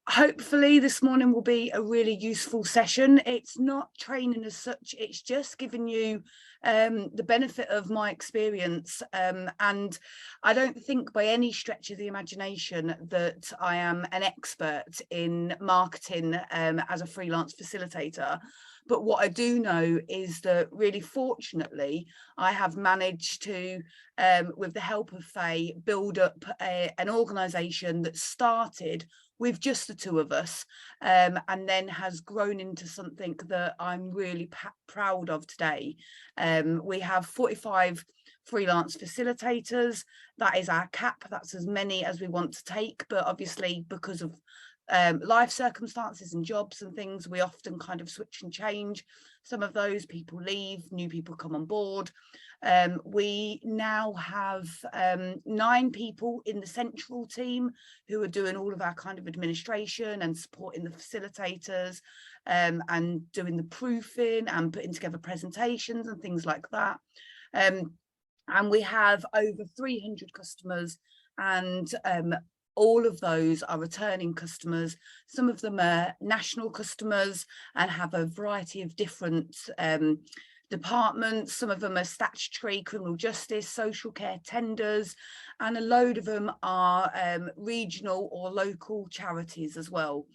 Hopefully this morning will be a really useful session. It's not training as such, it's just giving you the benefit of my experience, and I don't think by any stretch of the imagination that I am an expert in marketing as a freelance facilitator. But what I do know is that really fortunately I have managed to, with the help of Faye, build up an organisation that started with just the two of us, and then has grown into something that I'm really proud of today. We have 45 freelance facilitators. That is our cap. That's as many as we want to take, but obviously because of life circumstances and jobs and things, we often kind of switch and change. Some of those people leave, new people come on board. We now have 9 people in the central team who are doing all of our kind of administration and supporting the facilitators, and doing the proofing and putting together presentations and things like that. And we have over 300 customers, and all of those are returning customers. Some of them are national customers and have a variety of different departments. Some of them are statutory, criminal justice, social care tenders, and a load of them are regional or local charities as well.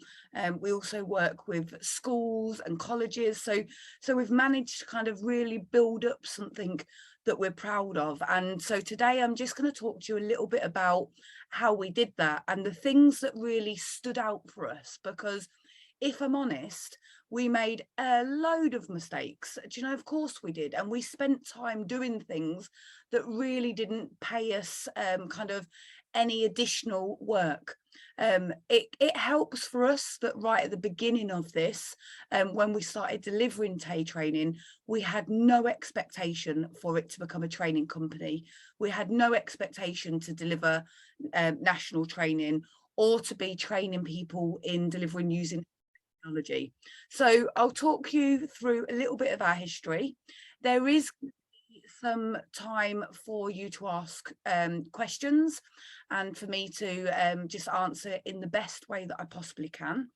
We also work with schools and colleges, so we've managed to kind of really build up something that we're proud of. And so today I'm just going to talk to you a little bit about how we did that and the things that really stood out for us, because if I'm honest, we made a load of mistakes. Do you know, of course we did. And we spent time doing things that really didn't pay us kind of any additional work. It helps for us that right at the beginning of this, when we started delivering TAY training, we had no expectation for it to become a training company. We had no expectation to deliver national training or to be training people in delivering using technology. So I'll talk you through a little bit of our history. There is some time for you to ask questions and for me to just answer in the best way that I possibly can.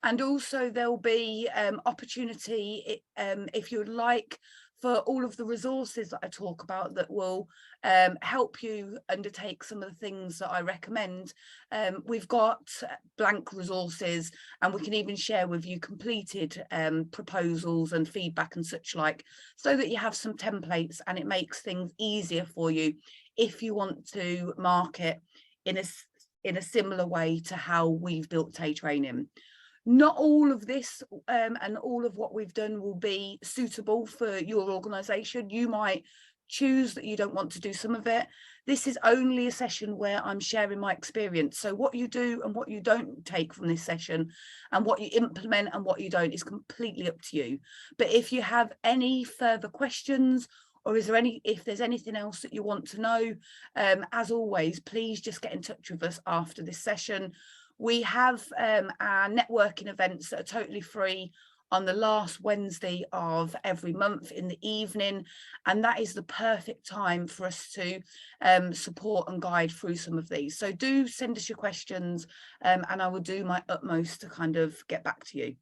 And also there'll be opportunity if you'd like for all of the resources that I talk about that will help you undertake some of the things that I recommend. We've got blank resources, and we can even share with you completed proposals and feedback and such like, so that you have some templates and it makes things easier for you if you want to market in a similar way to how we've built TAY training. Not all of this and all of what we've done will be suitable for your organisation. You might choose that you don't want to do some of it. This is only a session where I'm sharing my experience. So what you do and what you don't take from this session and what you implement and what you don't is completely up to you. But if you have any further questions, or if there's anything else that you want to know, as always, please just get in touch with us after this session. We have our networking events that are totally free on the last Wednesday of every month in the evening, and that is the perfect time for us to support and guide through some of these. So do send us your questions, and I will do my utmost to kind of get back to you.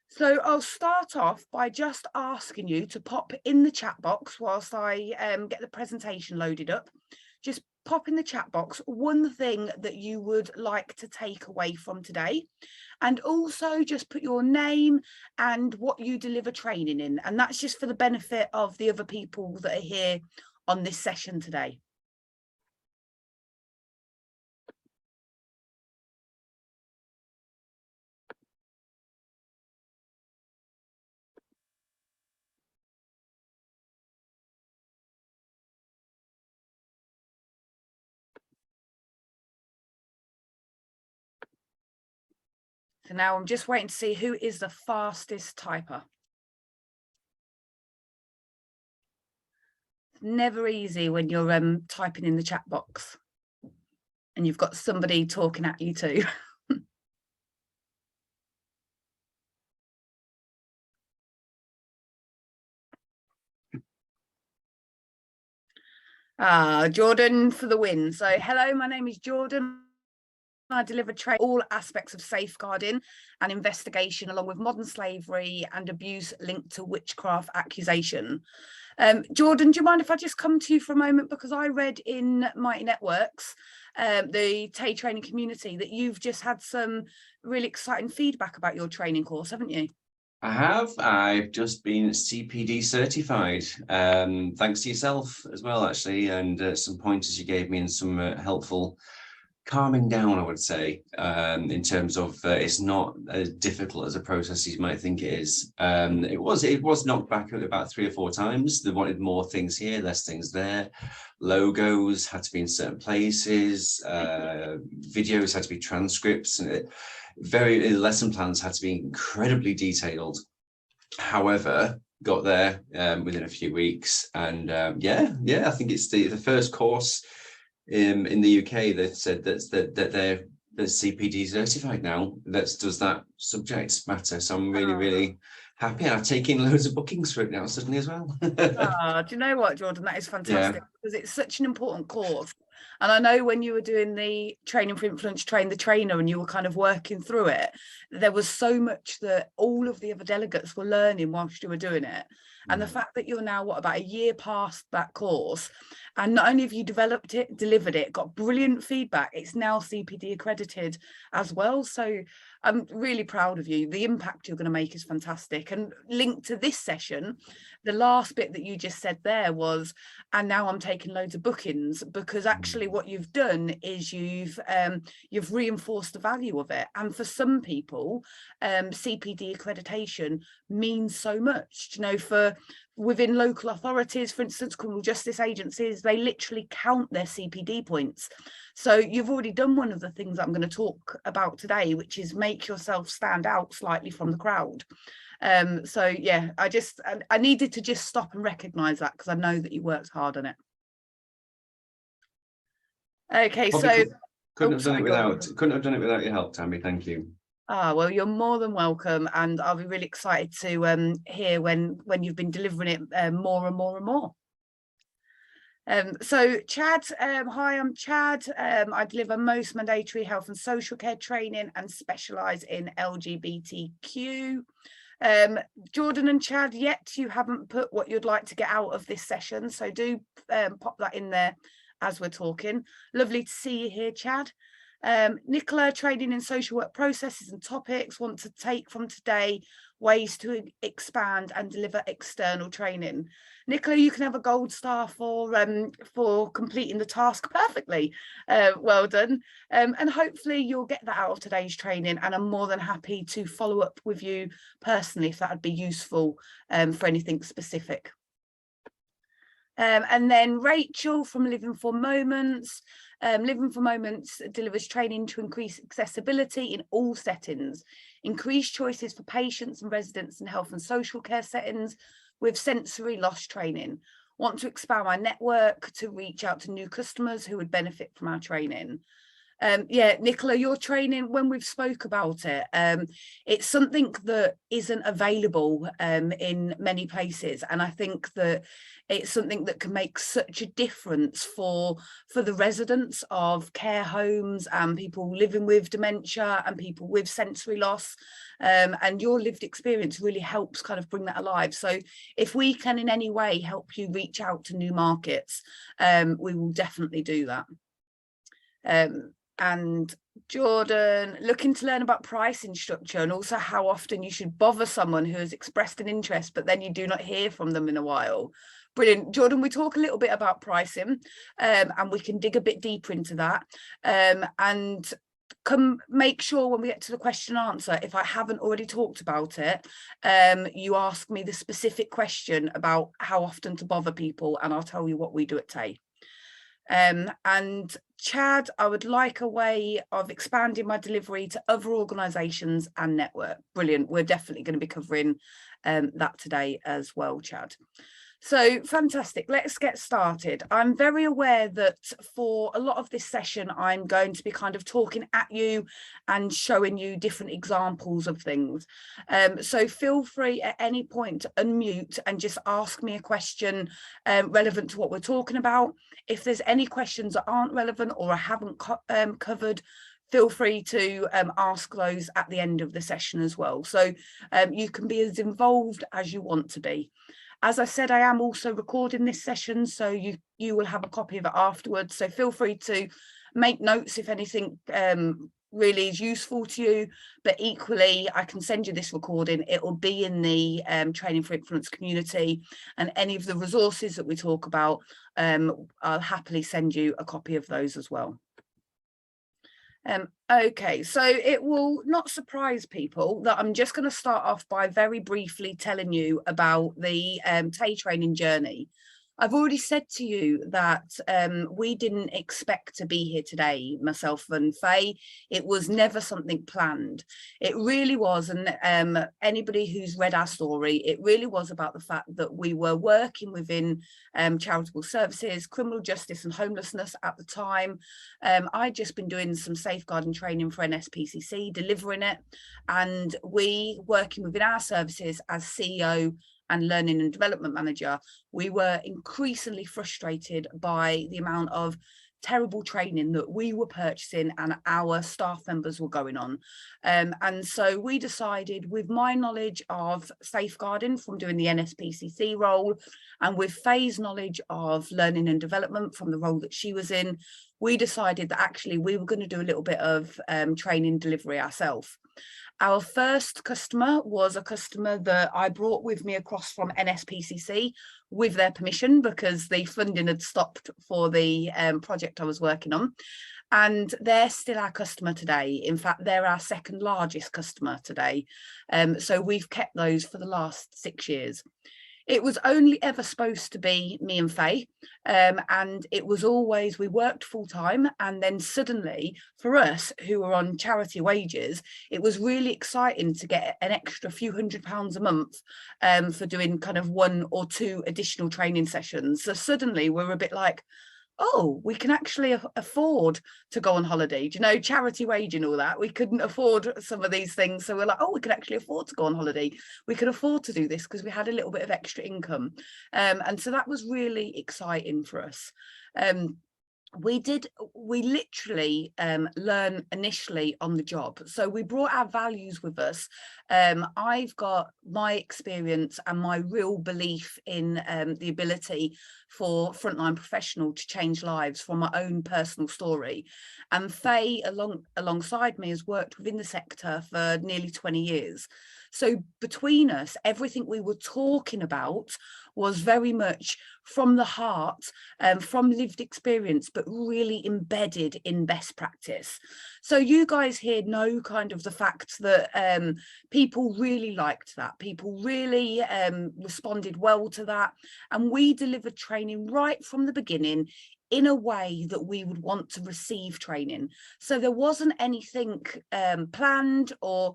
So I'll start off by just asking you to pop in the chat box whilst I get the presentation loaded up. Just pop in the chat box one thing that you would like to take away from today, and also just put your name and what you deliver training in, and that's just for the benefit of the other people that are here on this session today. So now I'm just waiting to see who is the fastest typer. It's never easy when you're typing in the chat box and you've got somebody talking at you too. Jordan for the win. So hello, my name is Jordan. I deliver all aspects of safeguarding and investigation, along with modern slavery and abuse linked to witchcraft accusation. Jordan, do you mind if I just come to you for a moment? Because I read in Mighty Networks, the TAY training community, that you've just had some really exciting feedback about your training course, haven't you? I have. I've just been CPD certified, thanks to yourself as well, actually, and some pointers you gave me and some helpful calming down, I would say, in terms of it's not as difficult as a process you might think it is. It was knocked back about 3 or 4 times. They wanted more things here, less things there. Logos had to be in certain places. Videos had to be transcripts, and lesson plans had to be incredibly detailed. However, got there within a few weeks, and yeah, I think it's the first course in the UK that said that they're CPD certified now. Does that subject matter? So I'm really happy, and I've taken loads of bookings for it now suddenly as well. Do you know what, Jordan? That is fantastic, because it's such an important course. And I know when you were doing the training for influence, train the trainer, and you were kind of working through it, there was so much that all of the other delegates were learning whilst you were doing it. And the fact that you're now, about a year past that course, and not only have you developed it, delivered it, got brilliant feedback, it's now CPD accredited as well. So I'm really proud of you. The impact you're going to make is fantastic. And linked to this session, the last bit that you just said there was, and now I'm taking loads of bookings, because actually what you've done is you've reinforced the value of it. And for some people, CPD accreditation means so much. You know, for within local authorities, for instance, criminal justice agencies, they literally count their CPD points. So you've already done one of the things I'm going to talk about today, which is make yourself stand out slightly from the crowd. So yeah, I needed to just stop and recognize that, because I know that you worked hard on it. Okay, so couldn't have done it without your help, Tammy. Thank you. Well, you're more than welcome, and I'll be really excited to hear when you've been delivering it more and more and more. So Chad, hi, I'm Chad. I deliver most mandatory health and social care training and specialise in LGBTQ. Jordan and Chad, yet you haven't put what you'd like to get out of this session, so do pop that in there as we're talking. Lovely to see you here, Chad. Nicola, training in social work processes and topics, want to take from today ways to expand and deliver external training. Nicola, you can have a gold star for completing the task perfectly. Well done. And hopefully you'll get that out of today's training, and I'm more than happy to follow up with you personally if that would be useful for anything specific. And then Rachel from Living for Moments. Living for Moments delivers training to increase accessibility in all settings, increase choices for patients and residents in health and social care settings with sensory loss training. Want to expand my network to reach out to new customers who would benefit from our training. Yeah, Nicola, your training, when we've spoke about it, it's something that isn't available in many places, and I think that it's something that can make such a difference for the residents of care homes and people living with dementia and people with sensory loss, and your lived experience really helps kind of bring that alive. So if we can in any way help you reach out to new markets, we will definitely do that. And Jordan, looking to learn about pricing structure and also how often you should bother someone who has expressed an interest, but then you do not hear from them in a while. Brilliant. Jordan, we talk a little bit about pricing, and we can dig a bit deeper into that. And come make sure when we get to the question and answer, if I haven't already talked about it, you ask me the specific question about how often to bother people, and I'll tell you what we do at TAY. And Chad, I would like a way of expanding my delivery to other organisations and network. Brilliant. We're definitely going to be covering that today as well, Chad. So fantastic. Let's get started. I'm very aware that for a lot of this session, I'm going to be kind of talking at you and showing you different examples of things. So feel free at any point to unmute and just ask me a question relevant to what we're talking about. If there's any questions that aren't relevant or I haven't covered, feel free to ask those at the end of the session as well. So you can be as involved as you want to be. As I said, I am also recording this session, so you will have a copy of it afterwards. So feel free to make notes if anything really is useful to you, but equally I can send you this recording. It will be in the Training for Influence community, and any of the resources that we talk about, I'll happily send you a copy of those as well. Okay, so it will not surprise people that I'm just going to start off by very briefly telling you about the TAY training journey. I've already said to you that we didn't expect to be here today, myself and Faye. It was never something planned. It really was, and anybody who's read our story, it really was about the fact that we were working within charitable services, criminal justice and homelessness at the time. I'd just been doing some safeguarding training for NSPCC, delivering it, and we, working within our services as CEO and learning and development manager, we were increasingly frustrated by the amount of terrible training that we were purchasing and our staff members were going on. And so we decided, with my knowledge of safeguarding from doing the NSPCC role, and with Faye's knowledge of learning and development from the role that she was in, we decided that actually we were going to do a little bit of training delivery ourselves. Our first customer was a customer that I brought with me across from NSPCC with their permission, because the funding had stopped for the project I was working on. And they're still our customer today. In fact, they're our second largest customer today. So we've kept those for the last 6 years. It was only ever supposed to be me and Faye, and it was always, we worked full time, and then suddenly for us who were on charity wages, it was really exciting to get an extra few £100 a month for doing kind of 1 or 2 additional training sessions. So suddenly we're a bit like, oh, we can actually afford to go on holiday. Do you know, charity wage and all that? We couldn't afford some of these things. So we're like, oh, we can actually afford to go on holiday. We could afford to do this because we had a little bit of extra income. And so that was really exciting for us. We literally learn initially on the job. So we brought our values with us. I've got my experience and my real belief in the ability for frontline professional to change lives from my own personal story. And Faye, alongside me, has worked within the sector for nearly 20 years. So between us, everything we were talking about was very much from the heart, from lived experience, but really embedded in best practice. So you guys here know kind of the fact that people really liked that. People really responded well to that. And we delivered training right from the beginning in a way that we would want to receive training. So there wasn't anything planned or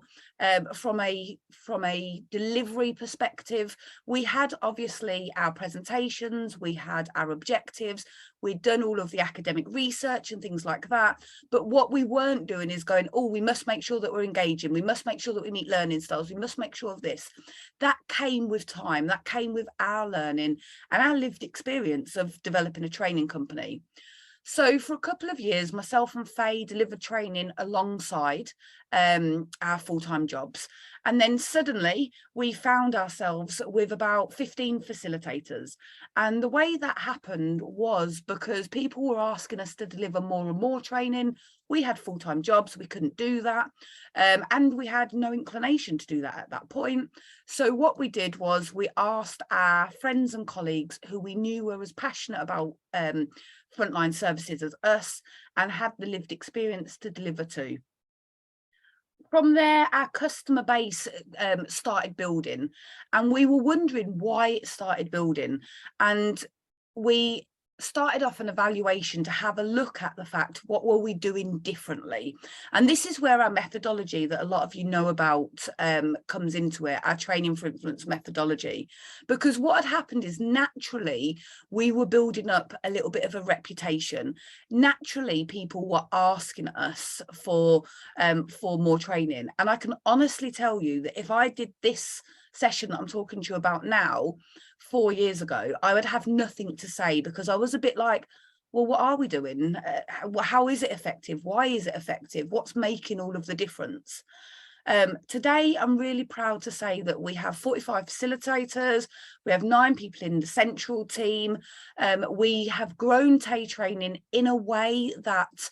from a delivery perspective. We had obviously our presentations, we had our objectives, we'd done all of the academic research and things like that. But what we weren't doing is going, oh, we must make sure that we're engaging, we must make sure that we meet learning styles, we must make sure of this. That came with time, that came with our learning and our lived experience of developing a training company. So for a couple of years, myself and Faye delivered training alongside our full-time jobs. And then suddenly we found ourselves with about 15 facilitators. And the way that happened was because people were asking us to deliver more and more training. We had full-time jobs, we couldn't do that. And we had no inclination to do that at that point. So what we did was we asked our friends and colleagues who we knew were as passionate about frontline services as us and had the lived experience to deliver to. From there, our customer base started building, and we were wondering why it started building. And we started off an evaluation to have a look at the fact, what were we doing differently? And this is where our methodology that a lot of you know about comes into it, our training for influence methodology. Because what had happened is naturally we were building up a little bit of a reputation. Naturally people were asking us for more training, and I can honestly tell you that if I did this session that I'm talking to you about now 4 years ago, I would have nothing to say, because I was a bit like, well, what are we doing? How is it effective? Why is it effective? What's making all of the difference? Today, I'm really proud to say that we have 45 facilitators. We have 9 people in the central team. We have grown TAY training in a way that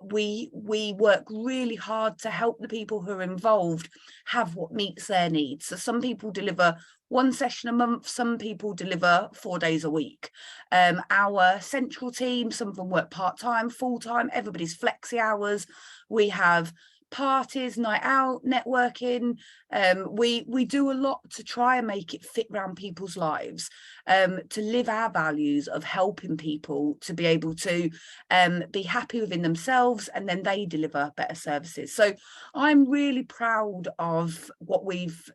we work really hard to help the people who are involved have what meets their needs. So some people deliver 1 session a month, some people deliver 4 days a week. Our central team, some of them work part-time, full-time, everybody's flexi hours. We have parties, night out, networking. We do a lot to try and make it fit around people's lives, to live our values of helping people to be able to be happy within themselves, and then they deliver better services. So I'm really proud of what we've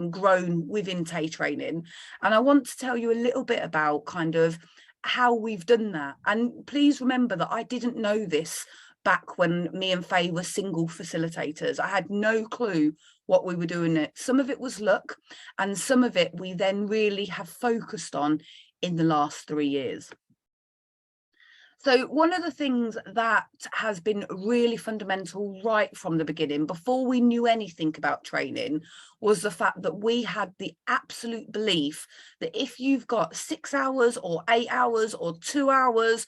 grown within TAY training, and I want to tell you a little bit about kind of how we've done that. And please remember that I didn't know this back when me and Faye were single facilitators. I had no clue what we were doing. Some of it was luck, and some of it we then really have focused on in the last 3 years. So one of the things that has been really fundamental right from the beginning, before we knew anything about training, was the fact that we had the absolute belief that if you've got 6 hours or 8 hours or 2 hours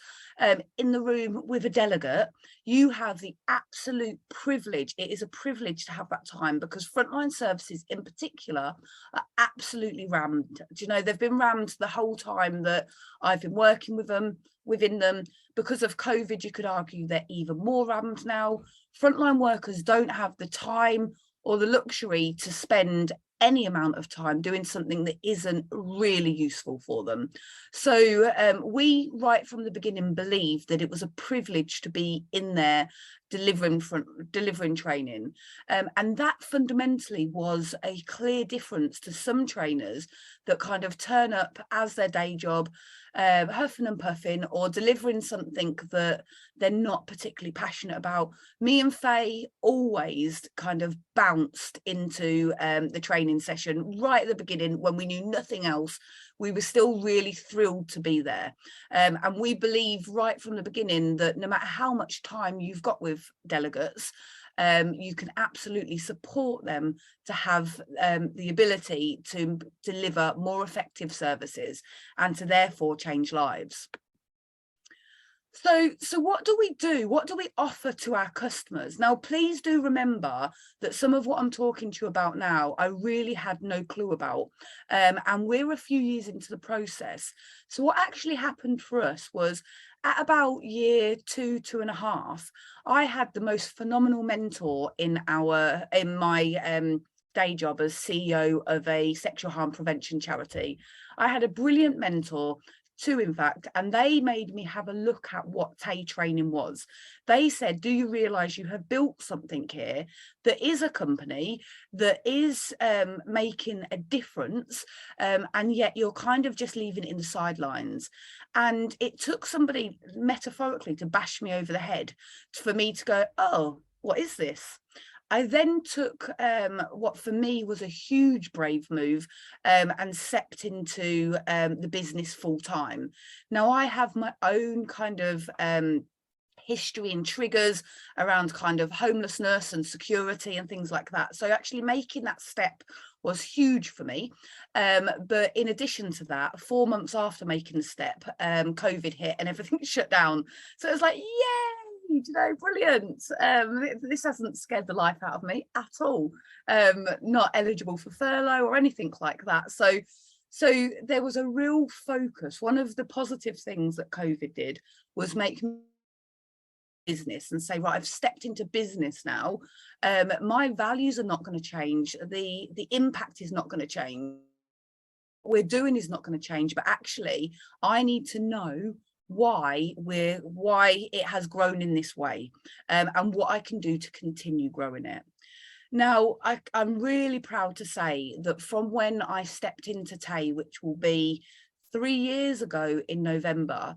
in the room with a delegate, you have the absolute privilege. It is a privilege to have that time, because frontline services in particular are absolutely rammed. Do you know, they've been rammed the whole time that I've been working within them. Because of COVID, you could argue they're even more rammed now. Frontline workers don't have the time or the luxury to spend any amount of time doing something that isn't really useful for them. So we, right from the beginning, believed that it was a privilege to be in there delivering training, and that fundamentally was a clear difference to some trainers that kind of turn up as their day job, huffing and puffing, or delivering something that they're not particularly passionate about. Me and Faye always kind of bounced into the training session right at the beginning when we knew nothing else. We were still really thrilled to be there. And we believe right from the beginning that no matter how much time you've got with delegates, you can absolutely support them to have the ability to deliver more effective services and to therefore change lives. So what do we do? What do we offer to our customers? Now, please do remember that some of what I'm talking to you about now, I really had no clue about. And we're a few years into the process. So what actually happened for us was, at about year 2.5, I had the most phenomenal mentor in my day job as CEO of a sexual harm prevention charity. I had a brilliant mentor, 2 in fact, and they made me have a look at what TAY training was. They said, do you realize you have built something here that is a company that is making a difference, and yet you're kind of just leaving it in the sidelines? And it took somebody metaphorically to bash me over the head for me to go, oh, what is this? I then took what for me was a huge brave move, and stepped into the business full time. Now I have my own kind of history and triggers around kind of homelessness and security and things like that. So actually making that step was huge for me. But in addition to that, 4 months after making the step, COVID hit and everything shut down. So it was like, yay! You know, brilliant. This hasn't scared the life out of me at all. Not eligible for furlough or anything like that. So there was a real focus. One of the positive things that COVID did was make business and say, right, I've stepped into business now. My values are not going to change. The impact is not going to change. What we're doing is not going to change, but actually I need to know why it has grown in this way, and what I can do to continue growing it. Now, I'm really proud to say that from when I stepped into TAY, which will be 3 years ago in November,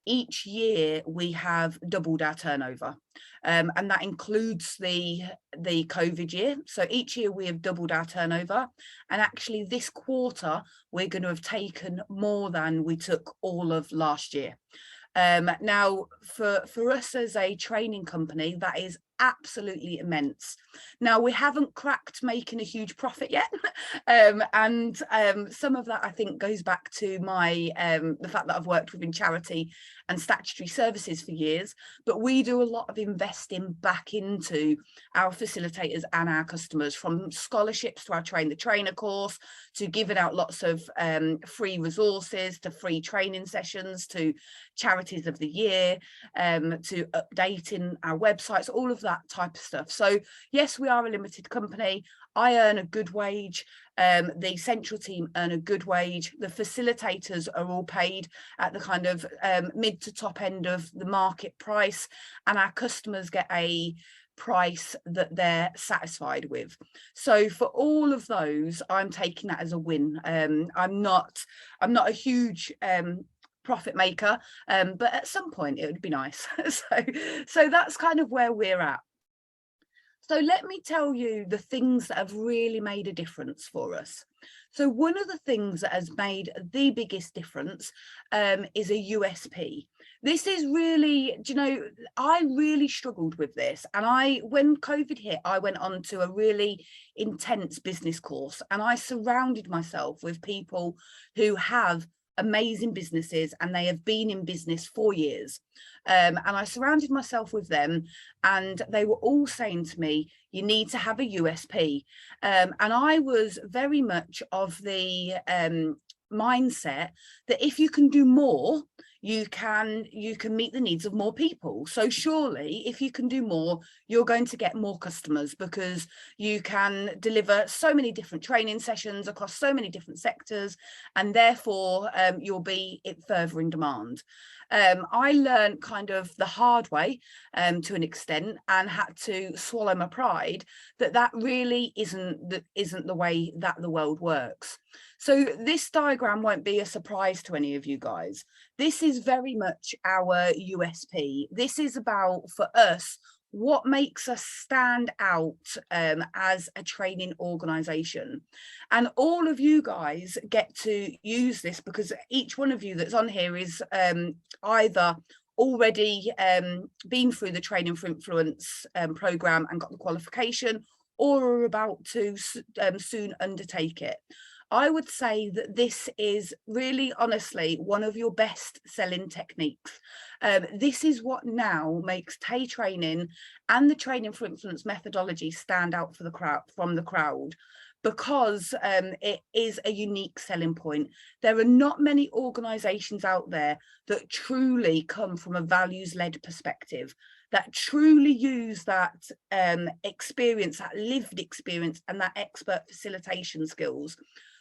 each year we have doubled our turnover, and that includes the COVID year. So each year we have doubled our turnover, and actually this quarter we're going to have taken more than we took all of last year. Now, for us as a training company, that is absolutely immense. Now, we haven't cracked making a huge profit yet, and some of that I think goes back to my the fact that I've worked within charity and statutory services for years, but we do a lot of investing back into our facilitators and our customers, from scholarships to our Train the Trainer course, to giving out lots of free resources, to free training sessions, to charities of the year, to updating our websites, all of that type of stuff. So yes, we are a limited company. I earn a good wage. The central team earn a good wage. The facilitators are all paid at the kind of mid to top end of the market price, and our customers get a price that they're satisfied with. So for all of those, I'm taking that as a win. I'm not a huge profit maker, but at some point it would be nice. so that's kind of where we're at. So let me tell you the things that have really made a difference for us. So one of the things that has made the biggest difference is a USP. This is really, do you know, I really struggled with this. And when COVID hit, I went on to a really intense business course, and I surrounded myself with people who have amazing businesses, and they have been in business for years. And I surrounded myself with them, and they were all saying to me, you need to have a USP. And I was very much of the mindset that if you can do more, you can meet the needs of more people. So surely if you can do more, you're going to get more customers, because you can deliver so many different training sessions across so many different sectors, and therefore you'll be further in demand. I learned kind of the hard way to an extent, and had to swallow my pride that really isn't the way that the world works. So this diagram won't be a surprise to any of you guys. This is very much our USP. This is about, for us, what makes us stand out as a training organisation. And all of you guys get to use this, because each one of you that's on here is either already been through the Training for Influence programme and got the qualification, or are about to soon undertake it. I would say that this is really, honestly, one of your best selling techniques. This is what now makes TAY training and the Training for Influence methodology stand out from the crowd, because it is a unique selling point. There are not many organisations out there that truly come from a values-led perspective, that truly use that experience, that lived experience, and that expert facilitation skills,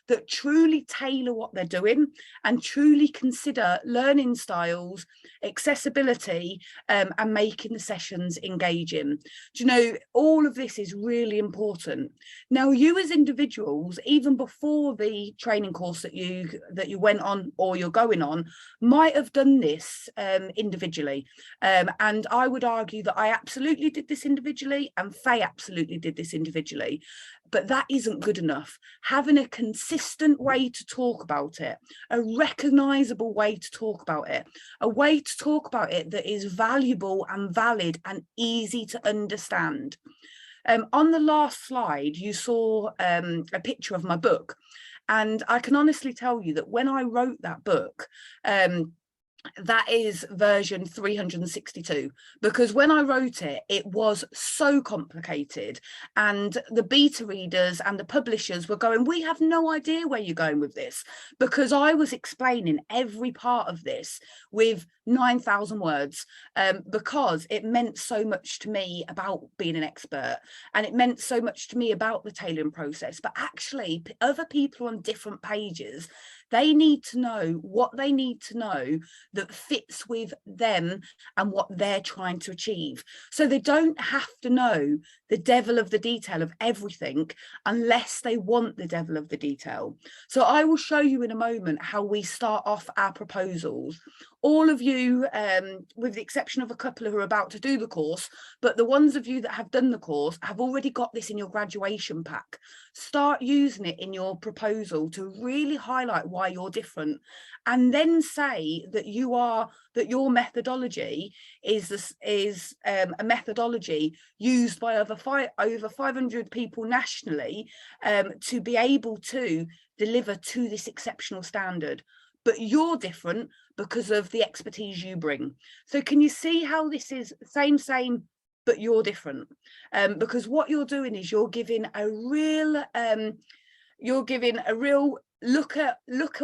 that truly tailor what they're doing and truly consider learning styles, accessibility, and making the sessions engaging. Do you know, all of this is really important. Now, you as individuals, even before the training course that you went on or you're going on, might have done this individually. And I would argue that I absolutely did this individually, and Faye absolutely did this individually. But that isn't good enough. Having a consistent way to talk about it, a recognisable way to talk about it, a way to talk about it that is valuable and valid and easy to understand. On the last slide, you saw a picture of my book. And I can honestly tell you that when I wrote that book, that is version 362, because when I wrote it, it was so complicated, and the beta readers and the publishers were going, we have no idea where you're going with this, because I was explaining every part of this with 9,000 words, because it meant so much to me about being an expert, and it meant so much to me about the tailoring process. But actually, other people on different pages, they need to know what they need to know that fits with them and what they're trying to achieve. So they don't have to know the devil of the detail of everything unless they want the devil of the detail. So I will show you in a moment how we start off our proposals. All of you, with the exception of a couple who are about to do the course, but the ones of you that have done the course have already got this in your graduation pack. Start using it in your proposal to really highlight why you're different, and then say that your methodology is a methodology used by over 500 people nationally to be able to deliver to this exceptional standard. But you're different because of the expertise you bring. So can you see how this is same, but you're different? Because what you're doing is you're giving a real look at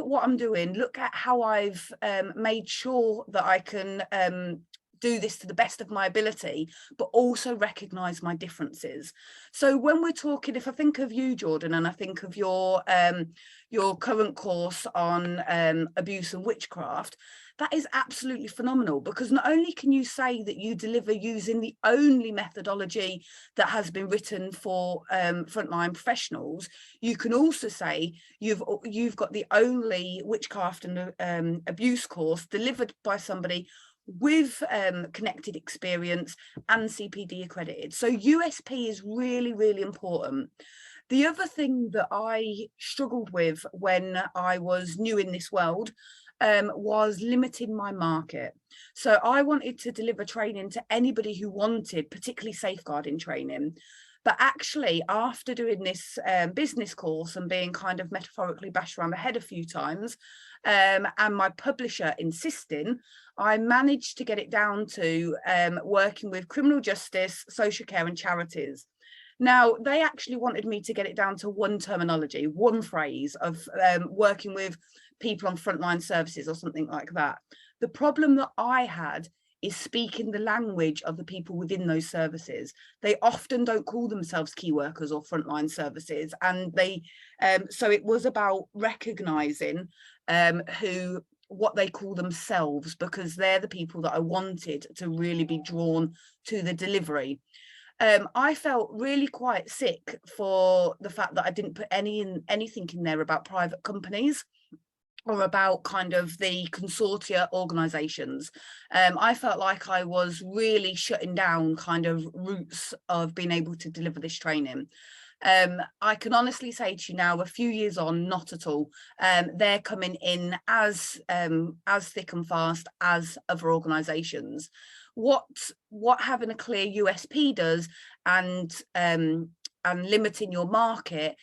what I'm doing, look at how I've made sure that I can do this to the best of my ability, but also recognize my differences. So when we're talking, if I think of you, Jordan, and I think of your current course on abuse and witchcraft, that is absolutely phenomenal, because not only can you say that you deliver using the only methodology that has been written for frontline professionals, you can also say you've got the only witchcraft and abuse course delivered by somebody with connected experience and CPD accredited. So USP is really, really important. The other thing that I struggled with when I was new in this world was limiting my market. So I wanted to deliver training to anybody who wanted, particularly safeguarding training. But actually, after doing this business course and being kind of metaphorically bashed around the head a few times, and my publisher insisting, I managed to get it down to working with criminal justice, social care and charities. Now, they actually wanted me to get it down to one terminology, one phrase of working with people on frontline services or something like that. The problem that I had is speaking the language of the people within those services. They often don't call themselves key workers or frontline services. And so it was about recognizing what they call themselves, because they're the people that I wanted to really be drawn to the delivery. I felt really quite sick for the fact that I didn't put anything in there about private companies or about kind of the consortia organizations. I felt like I was really shutting down kind of routes of being able to deliver this training. I can honestly say to you now, a few years on, not at all. They're coming in as thick and fast as other organizations. What having a clear USP does, and limiting your market,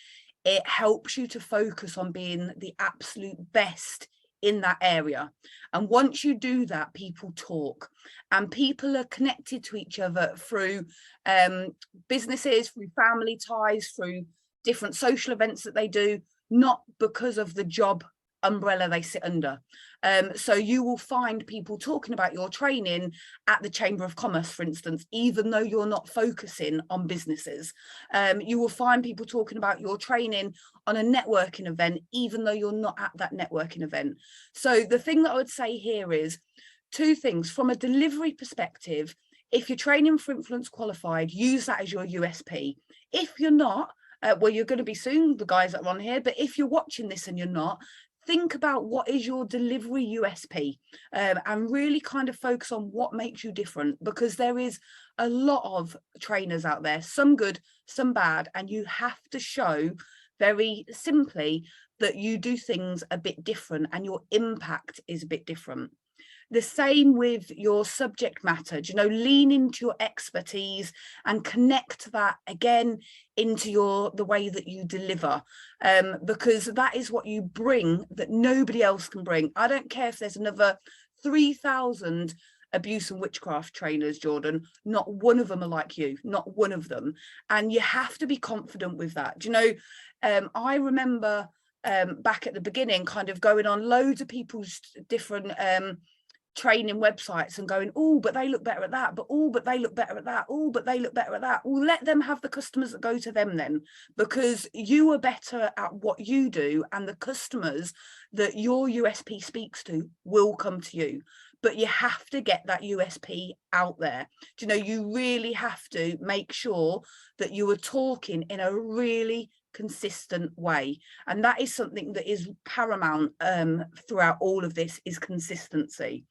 it helps you to focus on being the absolute best in that area. And once you do that, people talk, and people are connected to each other through businesses, through family ties, through different social events that they do, not because of the job umbrella they sit under. So you will find people talking about your training at the Chamber of Commerce, for instance, even though you're not focusing on businesses. You will find people talking about your training on a networking event, even though you're not at that networking event. So the thing that I would say here is two things. From a delivery perspective, if you're training for Influence Qualified, use that as your USP. If you're not, well, you're going to be soon, the guys that are on here, but if you're watching this and you're not, think about what is your delivery USP, and really kind of focus on what makes you different, because there is a lot of trainers out there, some good, some bad, and you have to show very simply that you do things a bit different and your impact is a bit different. The same with your subject matter, lean into your expertise and connect that again into the way that you deliver, because that is what you bring that nobody else can bring. I don't care if there's another 3,000 abuse and witchcraft trainers, Jordan, not one of them are like you, not one of them. And you have to be confident with that. I remember back at the beginning kind of going on loads of people's different training websites and going, oh, but they look better at that, but they look better at that, but they look better at that. Well, let them have the customers that go to them then, because you are better at what you do, and the customers that your USP speaks to will come to you. But you have to get that USP out there. You really have to make sure that you are talking in a really consistent way, and that is something that is paramount throughout all of this, is consistency.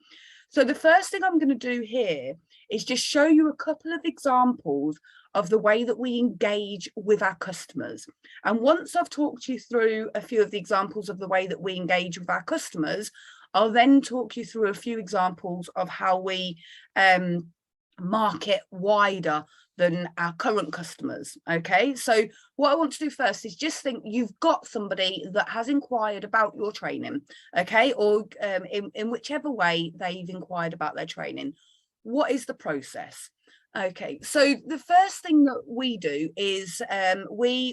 So the first thing I'm going to do here is just show you a couple of examples of the way that we engage with our customers. And once I've talked you through a few of the examples of the way that we engage with our customers, I'll then talk you through a few examples of how we market wider than our current customers. Okay, so what I want to do first is just think you've got somebody that has inquired about your training, okay, or in whichever way they've inquired about their training. What is the process? Okay, so the first thing that we do is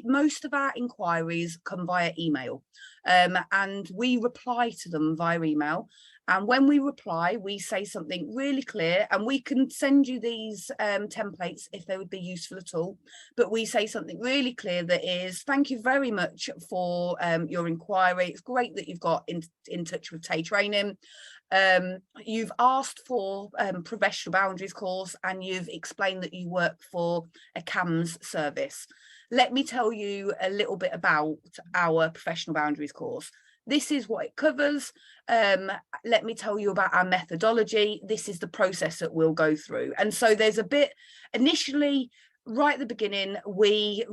most of our inquiries come via email, and we reply to them via email. And when we reply, we say something really clear, and we can send you these templates if they would be useful at all. But we say something really clear that is, thank you very much for your inquiry. It's great that you've got in touch with Tay Training. You've asked for professional boundaries course, and you've explained that you work for a CAMS service. Let me tell you a little bit about our professional boundaries course. This is what it covers. Let me tell you about our methodology. This is the process that we'll go through. And so there's a bit initially, right at the beginning, we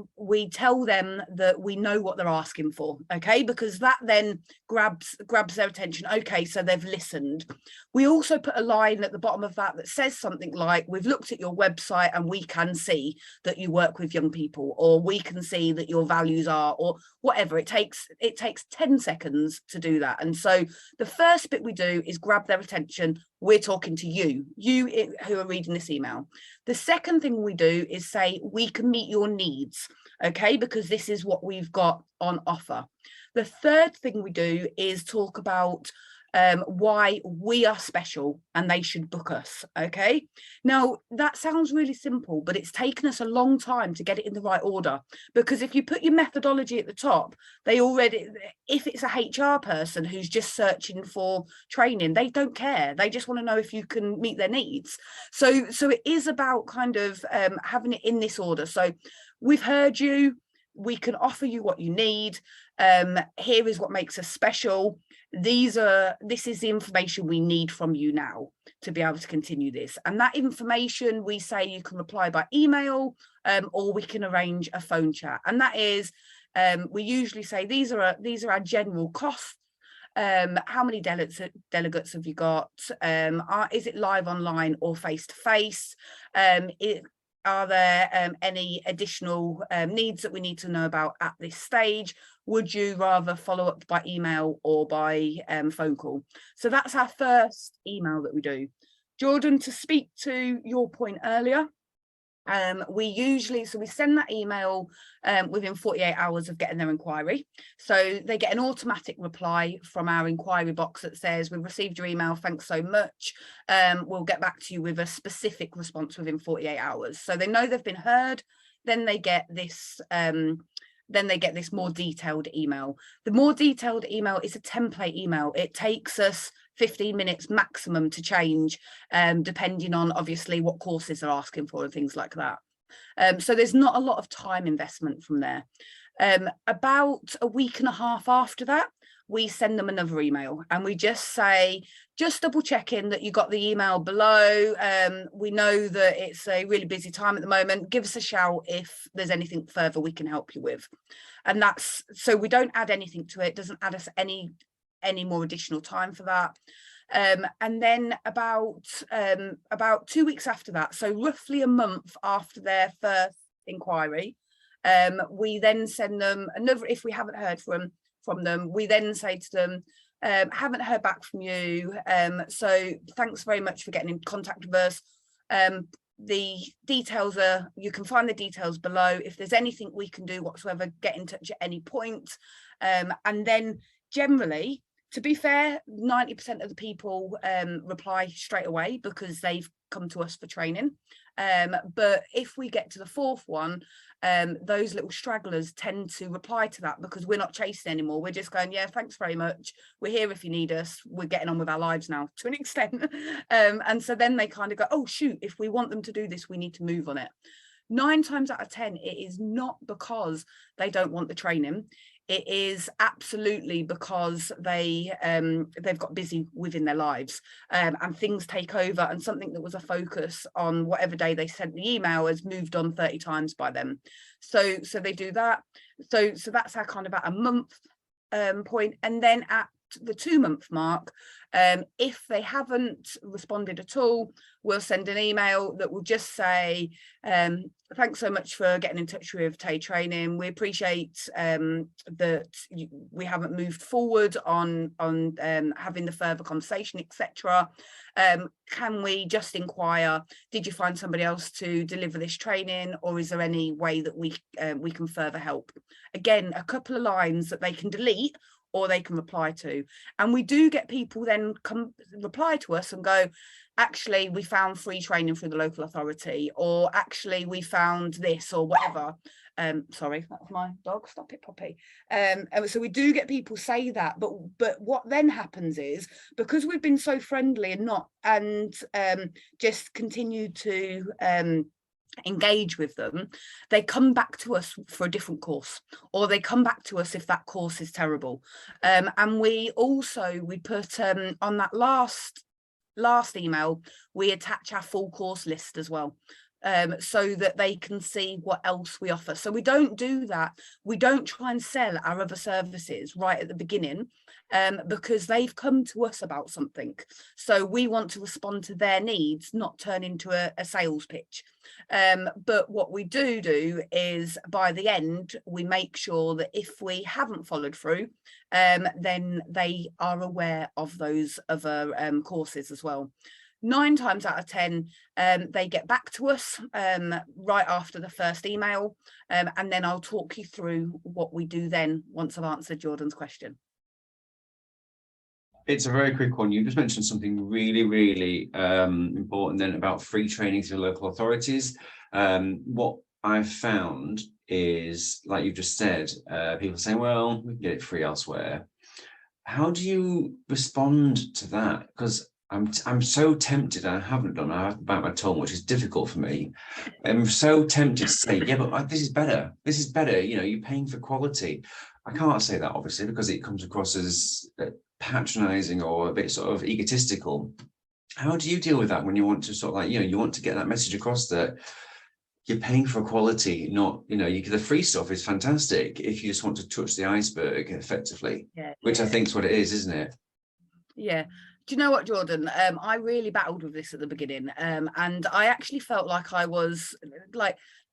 tell them that we know what they're asking for, okay, because that then grabs their attention. Okay, so they've listened. We also put a line at the bottom of that says something like, we've looked at your website and we can see that you work with young people, or we can see that your values are, or whatever. It takes 10 seconds to do that. And so the first bit we do is grab their attention. We're talking to you who are reading this email. The second thing we do is say, we can meet your needs, okay, because this is what we've got on offer. The third thing we do is talk about why we are special and they should book us, okay? Now, that sounds really simple, but it's taken us a long time to get it in the right order, because if you put your methodology at the top, if it's a HR person who's just searching for training, they don't care. They just want to know if you can meet their needs. So it is about kind of having it in this order. So we've heard you, we can offer you what you need. Here is what makes us special. This is the information we need from you now to be able to continue this. And that information, we say you can reply by email, or we can arrange a phone chat. And that is, we usually say these are our general costs. How many delegates have you got? Is it live, online, or face to face? Are there any additional needs that we need to know about at this stage? Would you rather follow up by email or by phone call? So that's our first email that we do. Jordan, to speak to your point earlier, we send that email within 48 hours of getting their inquiry. So they get an automatic reply from our inquiry box that says, we've received your email, thanks so much. We'll get back to you with a specific response within 48 hours. So they know they've been heard. Then they get this more detailed email. The more detailed email is a template email. It takes us 15 minutes maximum to change, depending on obviously what courses they're asking for and things like that. So there's not a lot of time investment from there. About a week and a half after that, we send them another email and we just say, just double checking that you got the email below. We know that it's a really busy time at the moment. Give us a shout if there's anything further we can help you with. And that's, so we don't add anything to it. Doesn't add us any more additional time for that. And then about 2 weeks after that, so roughly a month after their first inquiry, we then send them another, if we haven't heard from them, we then say to them, haven't heard back from you, so thanks very much for getting in contact with us. The details you can find the details below. If there's anything we can do whatsoever, get in touch at any point. And then generally, to be fair, 90% of the people reply straight away because they've come to us for training. But if we get to the fourth one, those little stragglers tend to reply to that because we're not chasing anymore. We're just going, yeah, thanks very much. We're here if you need us. We're getting on with our lives now to an extent. And so then they kind of go, oh, shoot, if we want them to do this, we need to move on it. 9 times out of 10, it is not because they don't want the training. it is absolutely because they've got busy within their lives, and things take over, and something that was a focus on whatever day they sent the email has moved on 30 times by them. So they do that. So that's our kind of at a month point. And then at the 2-month mark, if they haven't responded at all, we'll send an email that will just say, thanks so much for getting in touch with Tay Training. We appreciate that we haven't moved forward on having the further conversation, etc. Can we just inquire, did you find somebody else to deliver this training, or is there any way that we can further help? Again, a couple of lines that they can delete or they can reply to. And we do get people then reply to us and go, actually, we found free training through the local authority, or actually we found this, or whatever. Sorry, that's my dog, stop it, Poppy. So we do get people say that, but what then happens is, because we've been so friendly and just continue to engage with them, they come back to us for a different course, or they come back to us if that course is terrible. And we put on that last email, we attach our full course list as well, so that they can see what else we offer. So we don't do that. We don't try and sell our other services right at the beginning, because they've come to us about something. So we want to respond to their needs, not turn into a sales pitch. But what we do is, by the end, we make sure that if we haven't followed through, then they are aware of those other courses as well. 9 times out of 10, they get back to us right after the first email, and then I'll talk you through what we do then once I've answered Jordan's question. It's a very quick one. You just mentioned something really, really important then about free training through local authorities. What I've found is, like you've just said, people saying, well, we can get it free elsewhere. How do you respond to that? Because I'm so tempted, and I haven't done, I have to bite my tongue, which is difficult for me. I'm so tempted to say, yeah, but this is better. This is better. You know, you're paying for quality. I can't say that, obviously, because it comes across as patronizing or a bit sort of egotistical. How do you deal with that when you want to sort of like, you want to get that message across that you're paying for quality, not, the free stuff is fantastic if you just want to touch the iceberg effectively, which I think is what it is, isn't it? Yeah. Do you know what, Jordan? I really battled with this at the beginning, and I actually felt like I was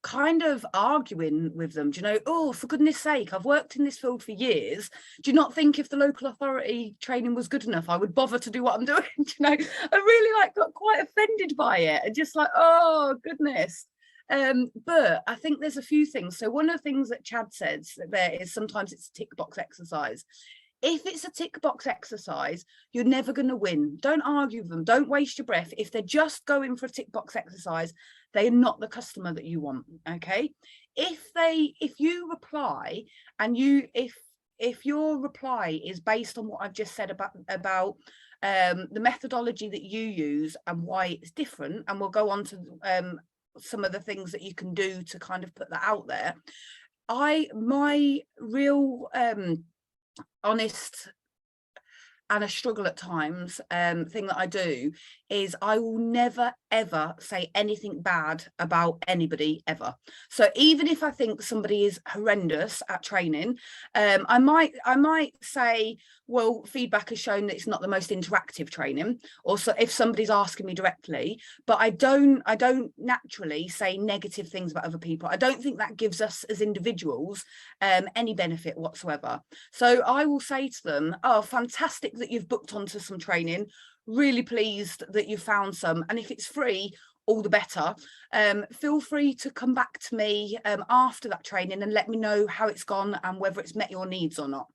kind of arguing with them. Do you know, oh, for goodness sake, I've worked in this field for years. Do you not think if the local authority training was good enough, I would bother to do what I'm doing? Do you know, I really got quite offended by it, and just oh goodness. But I think there's a few things. So one of the things that Chad says there is, sometimes it's a tick box exercise. If it's a tick box exercise, you're never going to win. Don't argue with them. Don't waste your breath. If they're just going for a tick box exercise, they're not the customer that you want. Okay. If you reply and if your reply is based on what I've just said about the methodology that you use and why it's different, and we'll go on to some of the things that you can do to kind of put that out there. My real honest and a struggle at times thing that I do is I will never ever say anything bad about anybody ever. So even if I think somebody is horrendous at training, I might say, well, feedback has shown that it's not the most interactive training, or so if somebody's asking me directly, but I don't naturally say negative things about other people. I don't think that gives us as individuals any benefit whatsoever. So I will say to them, oh, fantastic that you've booked onto some training, really pleased that you found some, and if it's free, all the better. Feel free to come back to me after that training and let me know how it's gone and whether it's met your needs or not,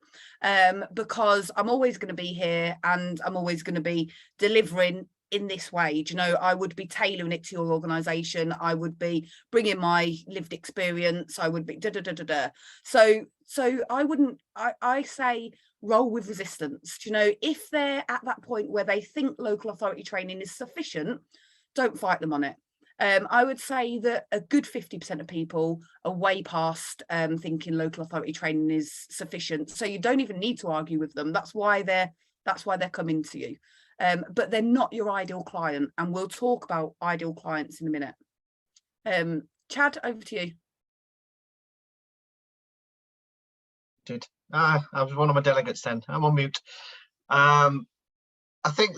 because I'm always going to be here and I'm always going to be delivering in this way. Do you know, I would be tailoring it to your organization. I would be bringing my lived experience. I would be So I say roll with resistance. Do you know, if they're at that point where they think local authority training is sufficient, don't fight them on it. I would say that a good 50% of people are way past thinking local authority training is sufficient. So you don't even need to argue with them. That's why they're coming to you. But they're not your ideal client, and we'll talk about ideal clients in a minute. Chad, over to you. I was one of my delegates then. I'm on mute. I think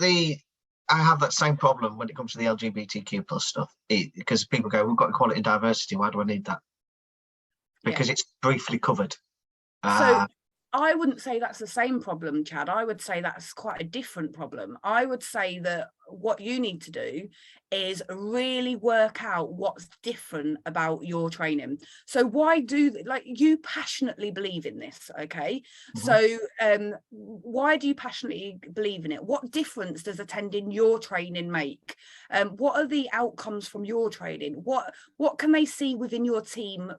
I have that same problem when it comes to the LGBTQ plus stuff, because people go, we've got equality and diversity, why do I need that? Because it's briefly covered. So I wouldn't say that's the same problem, Chad. I would say that's quite a different problem. I would say that what you need to do is really work out what's different about your training. So why you passionately believe in this, okay? So why do you passionately believe in it? What difference does attending your training make? What are the outcomes from your training? What can they see within your team,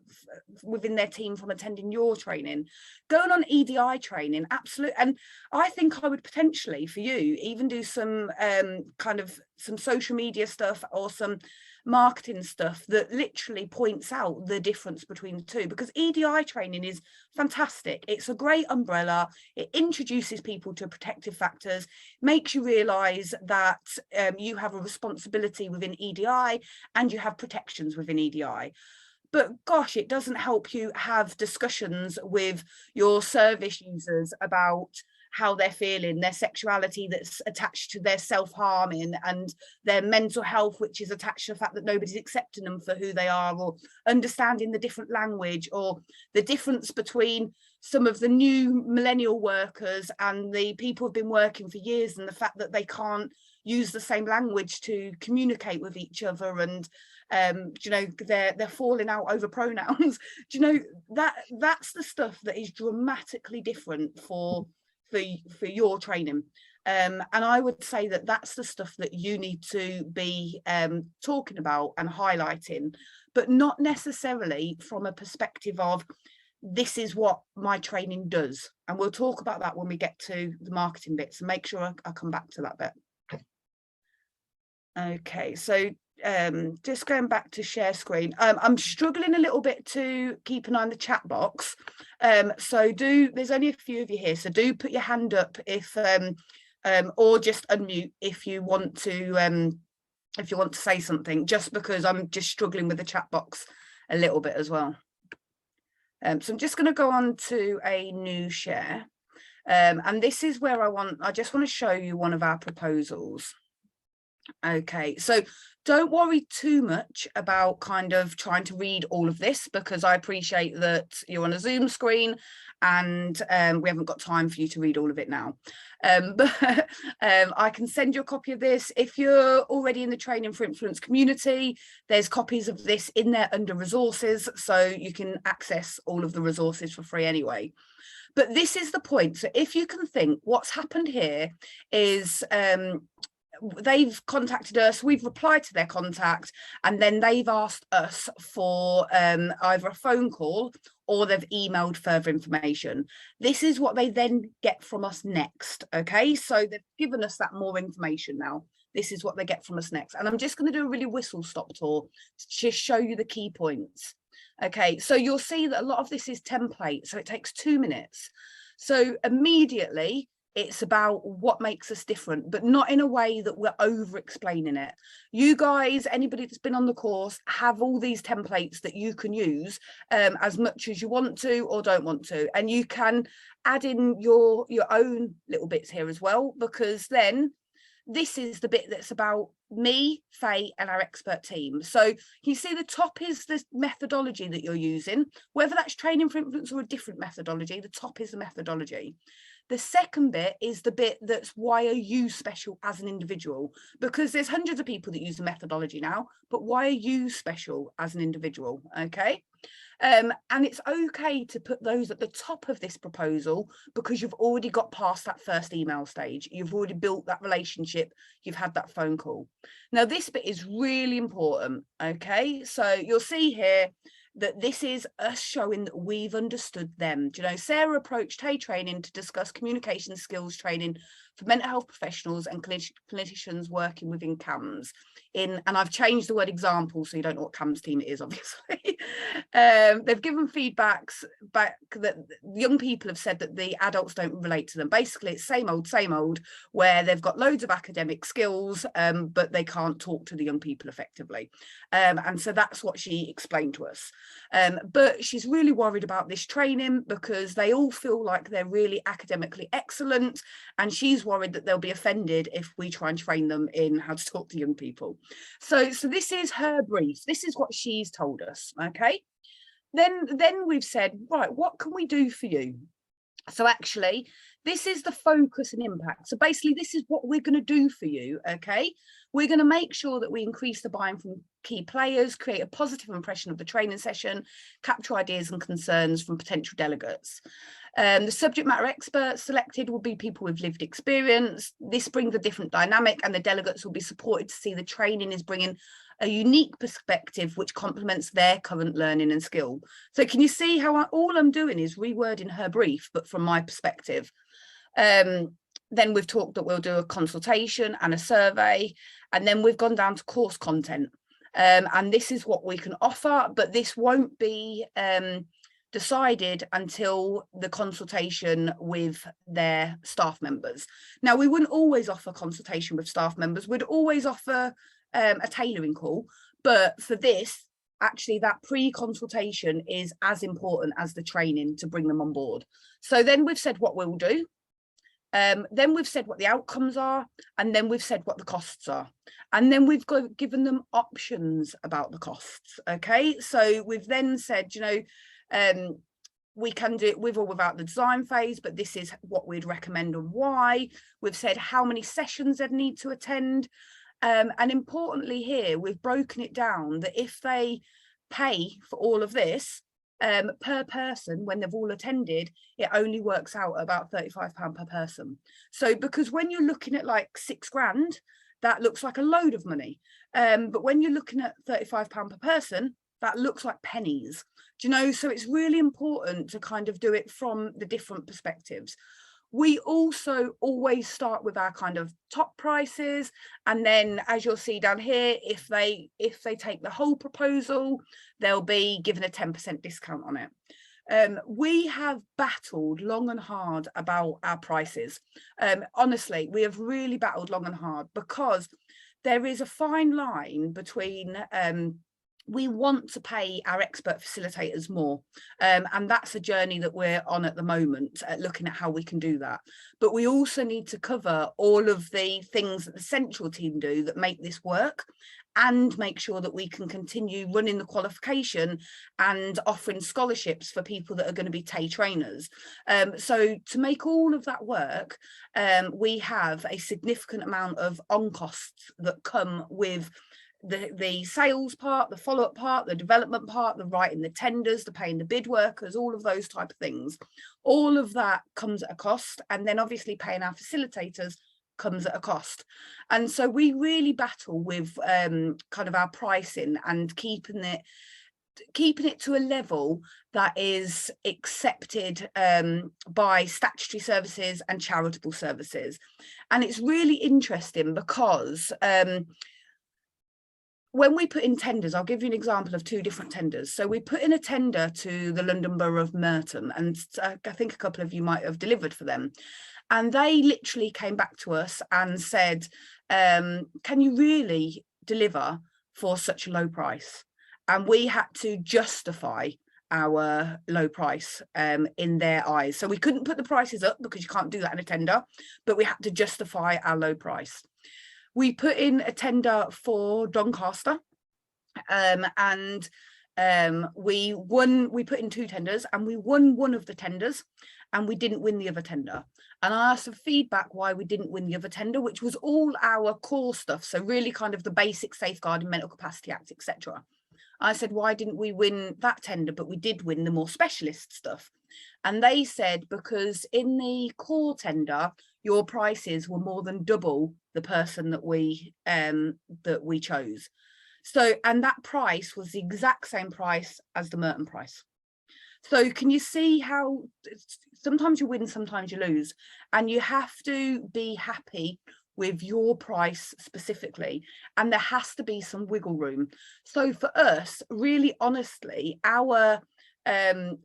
within their team from attending your training? Going on EDI training, absolutely. And I think I would potentially, for you, even do some some social media stuff or some marketing stuff that literally points out the difference between the two, because EDI training is fantastic. It's a great umbrella. It introduces people to protective factors, makes you realize that you have a responsibility within EDI and you have protections within EDI. But gosh, it doesn't help you have discussions with your service users about how they're feeling, their sexuality that's attached to their self-harming, and their mental health, which is attached to the fact that nobody's accepting them for who they are, or understanding the different language, or the difference between some of the new millennial workers and the people who've been working for years, and the fact that they can't use the same language to communicate with each other, and you know, they're falling out over pronouns. Do you know, that's the stuff that is dramatically different for your training, and I would say that that's the stuff that you need to be talking about and highlighting, but not necessarily from a perspective of this is what my training does. And we'll talk about that when we get to the marketing bits, and make sure I come back to that bit. Okay, so just going back to share screen, I'm struggling a little bit to keep an eye on the chat box, so there's only a few of you here, so do put your hand up if or just unmute if you want to say something, just because I'm just struggling with the chat box a little bit as well. So I'm just going to go on to a new share, and this is where I just want to show you one of our proposals. Okay, so don't worry too much about kind of trying to read all of this, because I appreciate that you're on a Zoom screen and we haven't got time for you to read all of it now. But I can send you a copy of this. If you're already in the Training for Influence community, there's copies of this in there under resources, so you can access all of the resources for free anyway. But this is the point. So if you can think, what's happened here is they've contacted us, we've replied to their contact, and then they've asked us for either a phone call or they've emailed further information. This is what they then get from us next. Okay, so they've given us that more information now. This is what they get from us next. And I'm just going to do a really whistle stop tour to just show you the key points. Okay, so you'll see that a lot of this is template, so it takes 2 minutes. So immediately it's about what makes us different, but not in a way that we're over explaining it. You guys, anybody that's been on the course, have all these templates that you can use as much as you want to or don't want to. And you can add in your own little bits here as well, because then this is the bit that's about me, Faye, and our expert team. So you see the top is the methodology that you're using, whether that's Training for Influence or a different methodology, the top is the methodology. The second bit is the bit that's why are you special as an individual? Because there's hundreds of people that use the methodology now, but why are you special as an individual? Okay. And it's okay to put those at the top of this proposal, because you've already got past that first email stage. You've already built that relationship. You've had that phone call. Now, this bit is really important. Okay. So you'll see here that this is us showing that we've understood them. Do you know, Sarah approached Hey Training to discuss communication skills training for mental health professionals and clinicians working within CAMS. And I've changed the word example so you don't know what CAMS team it is, obviously. They've given feedbacks back that young people have said that the adults don't relate to them. Basically, it's same old, where they've got loads of academic skills, but they can't talk to the young people effectively. And so that's what she explained to us. But she's really worried about this training because they all feel like they're really academically excellent, and she's worried that they'll be offended if we try and train them in how to talk to young people. So this is her brief. This is what she's told us. Okay. Then we've said, right, what can we do for you? So actually, this is the focus and impact. So basically, this is what we're going to do for you, okay? We're going to make sure that we increase the buy-in from key players, create a positive impression of the training session, capture ideas and concerns from potential delegates. The subject matter experts selected will be people with lived experience. This brings a different dynamic, and the delegates will be supported to see the training is bringing a unique perspective which complements their current learning and skill. So can you see how all I'm doing is rewording her brief, but from my perspective? Then we've talked that we'll do a consultation and a survey, and then we've gone down to course content. And this is what we can offer, but this won't be decided until the consultation with their staff members. Now, we wouldn't always offer consultation with staff members. We'd always offer a tailoring call, but for this, actually that pre-consultation is as important as the training to bring them on board. So then we've said what we'll do. Then we've said what the outcomes are, and then we've said what the costs are, and then we've given them options about the costs. Okay, so we've then said, you know, we can do it with or without the design phase, but this is what we'd recommend and why. We've said how many sessions they'd need to attend, and importantly here, we've broken it down that if they pay for all of this, per person, when they've all attended, it only works out about £35 per person. So because when you're looking at like £6,000, that looks like a load of money, but when you're looking at £35 per person, that looks like pennies. Do you know? So it's really important to kind of do it from the different perspectives. We also always start with our kind of top prices, and then as you'll see down here, if they take the whole proposal, they'll be given a 10% discount on it. We have battled long and hard about our prices. Honestly, we have really battled long and hard because there is a fine line between we want to pay our expert facilitators more, and that's a journey that we're on at the moment, looking at how we can do that. But we also need to cover all of the things that the central team do that make this work, and make sure that we can continue running the qualification and offering scholarships for people that are going to be TAY trainers. So to make all of that work, we have a significant amount of on costs that come with the sales part, the follow-up part, the development part, the writing the tenders, the paying the bid workers, all of those type of things. All of that comes at a cost, and then obviously paying our facilitators comes at a cost. And so we really battle with kind of our pricing and keeping it to a level that is accepted by statutory services and charitable services. And it's really interesting because when we put in tenders, I'll give you an example of two different tenders. So we put in a tender to the London Borough of Merton, and I think a couple of you might have delivered for them. And they literally came back to us and said, can you really deliver for such a low price? And we had to justify our low price in their eyes. So we couldn't put the prices up because you can't do that in a tender, but we had to justify our low price. We put in a tender for Doncaster, and we put in two tenders, and we won one of the tenders and we didn't win the other tender. And I asked for feedback why we didn't win the other tender, which was all our core stuff. So really kind of the basic Safeguarding Mental Capacity Act, etc. I said, why didn't we win that tender, but we did win the more specialist stuff? And they said, because in the core tender, your prices were more than double the person that we chose. So, and that price was the exact same price as the Merton price. So can you see how sometimes you win, sometimes you lose, and you have to be happy with your price specifically, and there has to be some wiggle room. So for us, really honestly, our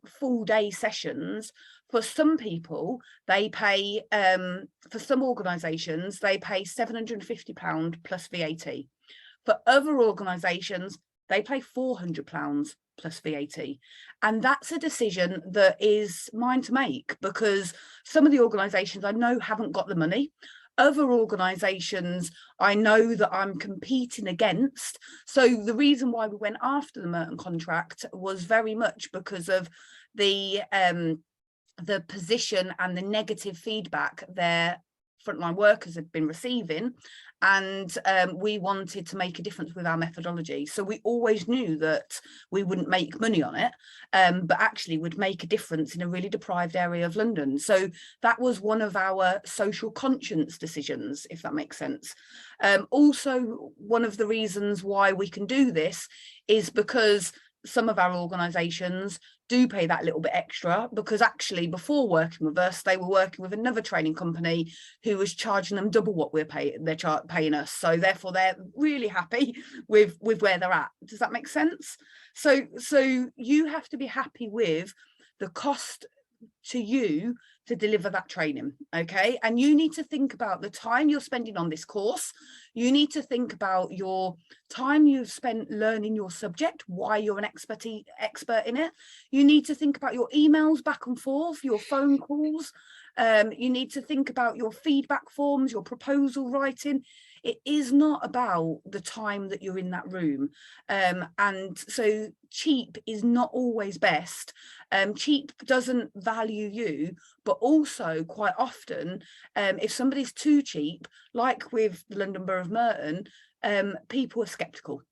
full day sessions, for some people, they pay, for some organisations, they pay £750 plus VAT. For other organisations, they pay £400 plus VAT. And that's a decision that is mine to make, because some of the organisations I know haven't got the money. Other organisations I know that I'm competing against. So the reason why we went after the Merton contract was very much because of the position and the negative feedback their frontline workers had been receiving, and we wanted to make a difference with our methodology. So we always knew that we wouldn't make money on it, but actually would make a difference in a really deprived area of London. So that was one of our social conscience decisions, if that makes sense. Also, one of the reasons why we can do this is because some of our organisations do pay that little bit extra, because actually before working with us, they were working with another training company who was charging them double what they're paying us. So therefore they're really happy with where they're at. Does that make sense? So you have to be happy with the cost to you to deliver that training, okay? And you need to think about the time you're spending on this course. You need to think about your time you've spent learning your subject, why you're an expert in it. You need to think about your emails back and forth, your phone calls. You need to think about your feedback forms, your proposal writing. It is not about the time that you're in that room. And so cheap is not always best. Cheap doesn't value you, but also quite often, if somebody's too cheap, like with the London Borough of Merton, people are sceptical.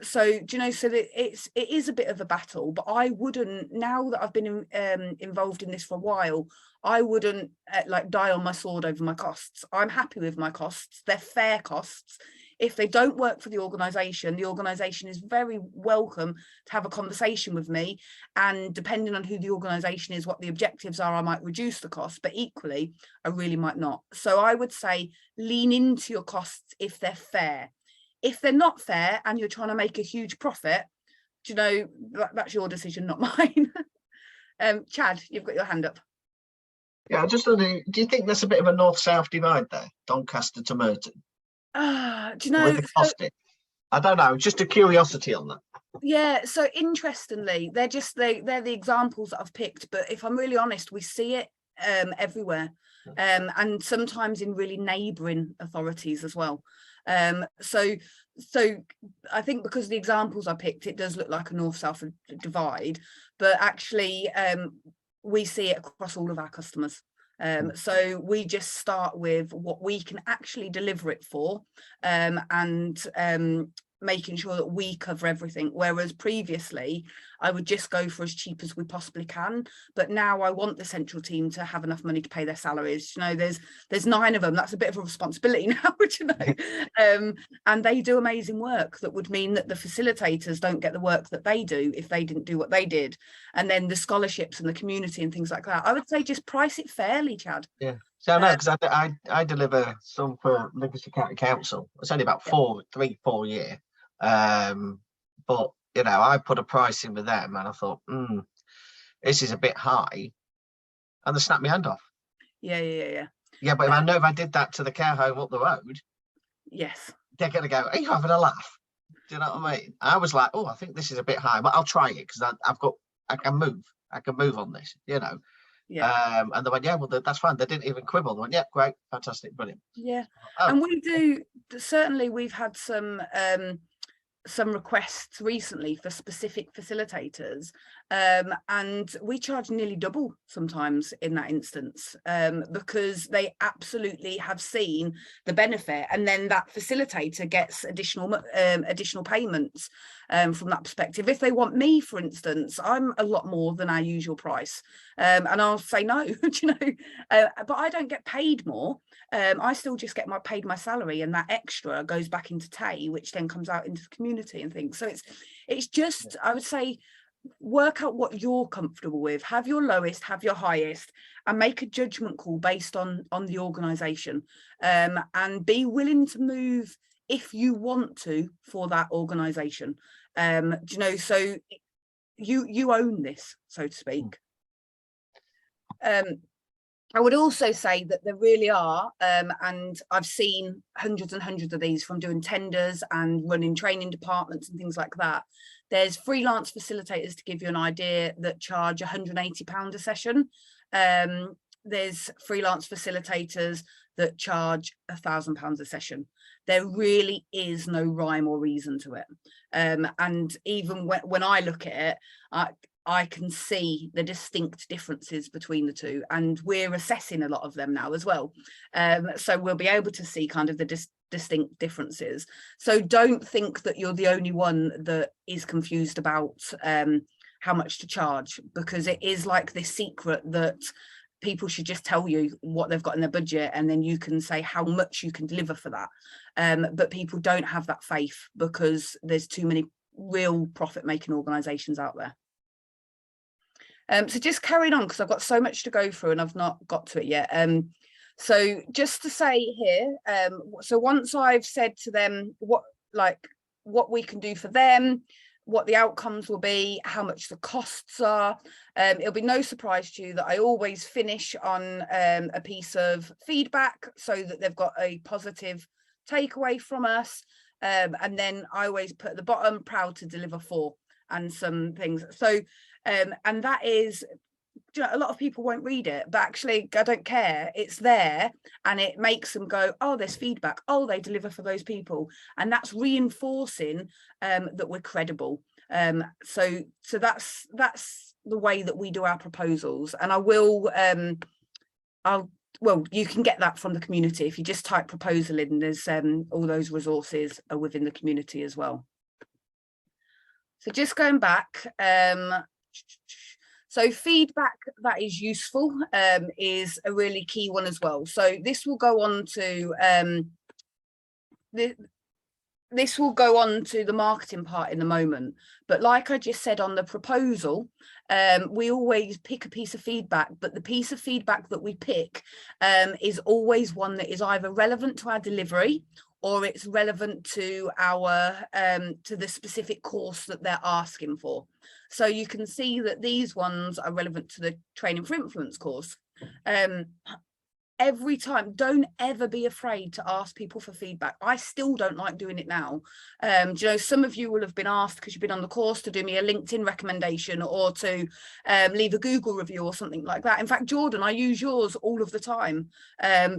So do you know, so that it is a bit of a battle, but I wouldn't, now that I've been involved in this for a while, I wouldn't like die on my sword over my costs. I'm happy with my costs. They're fair costs. If they don't work for the organisation is very welcome to have a conversation with me, and depending on who the organisation is, what the objectives are, I might reduce the cost, but equally I really might not. So I would say lean into your costs if they're fair. If they're not fair and you're trying to make a huge profit, do you know, that's your decision, not mine. Chad, you've got your hand up. Yeah, I just wondering, do you think there's a bit of a north-south divide there, Doncaster to Merton? Do you know, with the costing? I don't know, just a curiosity on that. Yeah, so interestingly, they're the examples that I've picked, but if I'm really honest, we see it everywhere, and sometimes in really neighbouring authorities as well. So I think because of the examples I picked, it does look like a north-south divide, but actually we see it across all of our customers. So we just start with what we can actually deliver it for, and making sure that we cover everything, whereas previously I would just go for as cheap as we possibly can, but now I want the central team to have enough money to pay their salaries. You know, there's 9 of them. That's a bit of a responsibility now, you know. And they do amazing work that would mean that the facilitators don't get the work that they do if they didn't do what they did. And then the scholarships and the community and things like that, I would say just price it fairly, Chad. Yeah, so I know, because I deliver some for Lincolnshire County Council. It's only about 4 a year, but you know, I put a price in with them and I thought, this is a bit high, and they snapped my hand off. Yeah, but if I did that to the care home up the road, yes, they're gonna go, are you having a laugh? Do you know what I mean? I was like, oh, I think this is a bit high, but I'll try it, because I can move on this, you know. Yeah. And they went, yeah, well, that's fine. They didn't even quibble. They went, yeah, great, fantastic, brilliant. Yeah. And we do, certainly we've had some requests recently for specific facilitators, and we charge nearly double sometimes in that instance, because they absolutely have seen the benefit, and then that facilitator gets additional payments from that perspective. If they want me, for instance, I'm a lot more than our usual price, and I'll say no. You know, but I don't get paid more. I still just get paid my salary, and that extra goes back into TAY, which then comes out into the community and things. So it's just, I would say, work out what you're comfortable with, have your lowest, have your highest, and make a judgment call based on the organization, and be willing to move if you want to for that organization. Do you know, so you own this, so to speak. I would also say that there really are, and I've seen hundreds and hundreds of these from doing tenders and running training departments and things like that. There's freelance facilitators, to give you an idea, that charge £180 a session. There's freelance facilitators that charge £1,000 a session. There really is no rhyme or reason to it. And even when I look at it, I can see the distinct differences between the two, and we're assessing a lot of them now as well. So we'll be able to see kind of the distinct differences. So don't think that you're the only one that is confused about how much to charge, because it is like this secret that people should just tell you what they've got in their budget, and then you can say how much you can deliver for that. But people don't have that faith because there's too many real profit-making organisations out there. So just carrying on, because I've got so much to go through and I've not got to it yet. So just to say here, so once I've said to them what we can do for them, what the outcomes will be, how much the costs are, it'll be no surprise to you that I always finish on a piece of feedback so that they've got a positive takeaway from us. And then I always put at the bottom, proud to deliver for, and some things. So and that is, you know, a lot of people won't read it, but actually I don't care, it's there, and it makes them go, oh, there's feedback, oh, they deliver for those people, and that's reinforcing that we're credible. So that's the way that we do our proposals. And I will well, you can get that from the community. If you just type proposal in, there's all those resources are within the community as well. So just going back, so feedback that is useful is a really key one as well. So this will go on to this will go on to the marketing part in a moment. But like I just said on the proposal, we always pick a piece of feedback, but the piece of feedback that we pick is always one that is either relevant to our delivery, or it's relevant to our to the specific course that they're asking for. So you can see that these ones are relevant to the Training for Influence course. Every time, don't ever be afraid to ask people for feedback. I still don't like doing it now. You know, some of you will have been asked, because you've been on the course, to do me a LinkedIn recommendation or to leave a Google review or something like that. In fact, Jordan, I use yours all of the time.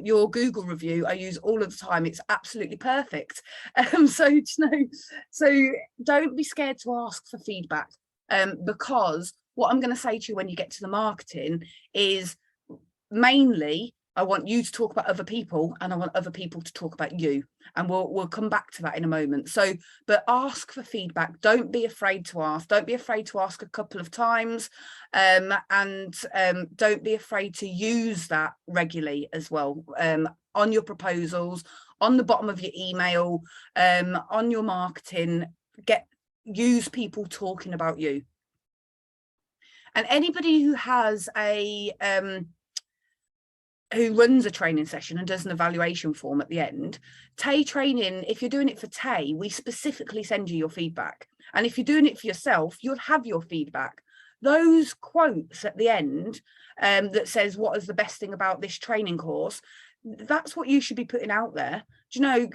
Your Google review I use all of the time. It's absolutely perfect. So, you know, so don't be scared to ask for feedback, because what I'm going to say to you when you get to the marketing is mainly, I want you to talk about other people, and I want other people to talk about you, and we'll come back to that in a moment. So, but ask for feedback. Don't be afraid to ask. Don't be afraid to ask a couple of times, and don't be afraid to use that regularly as well, on your proposals, on the bottom of your email, on your marketing. Use people talking about you. And anybody who has a who runs a training session and does an evaluation form at the end, Tay training, if you're doing it for Tay, we specifically send you your feedback. And if you're doing it for yourself, you'll have your feedback. Those quotes at the end that says, what is the best thing about this training course? That's what you should be putting out there. Do you know,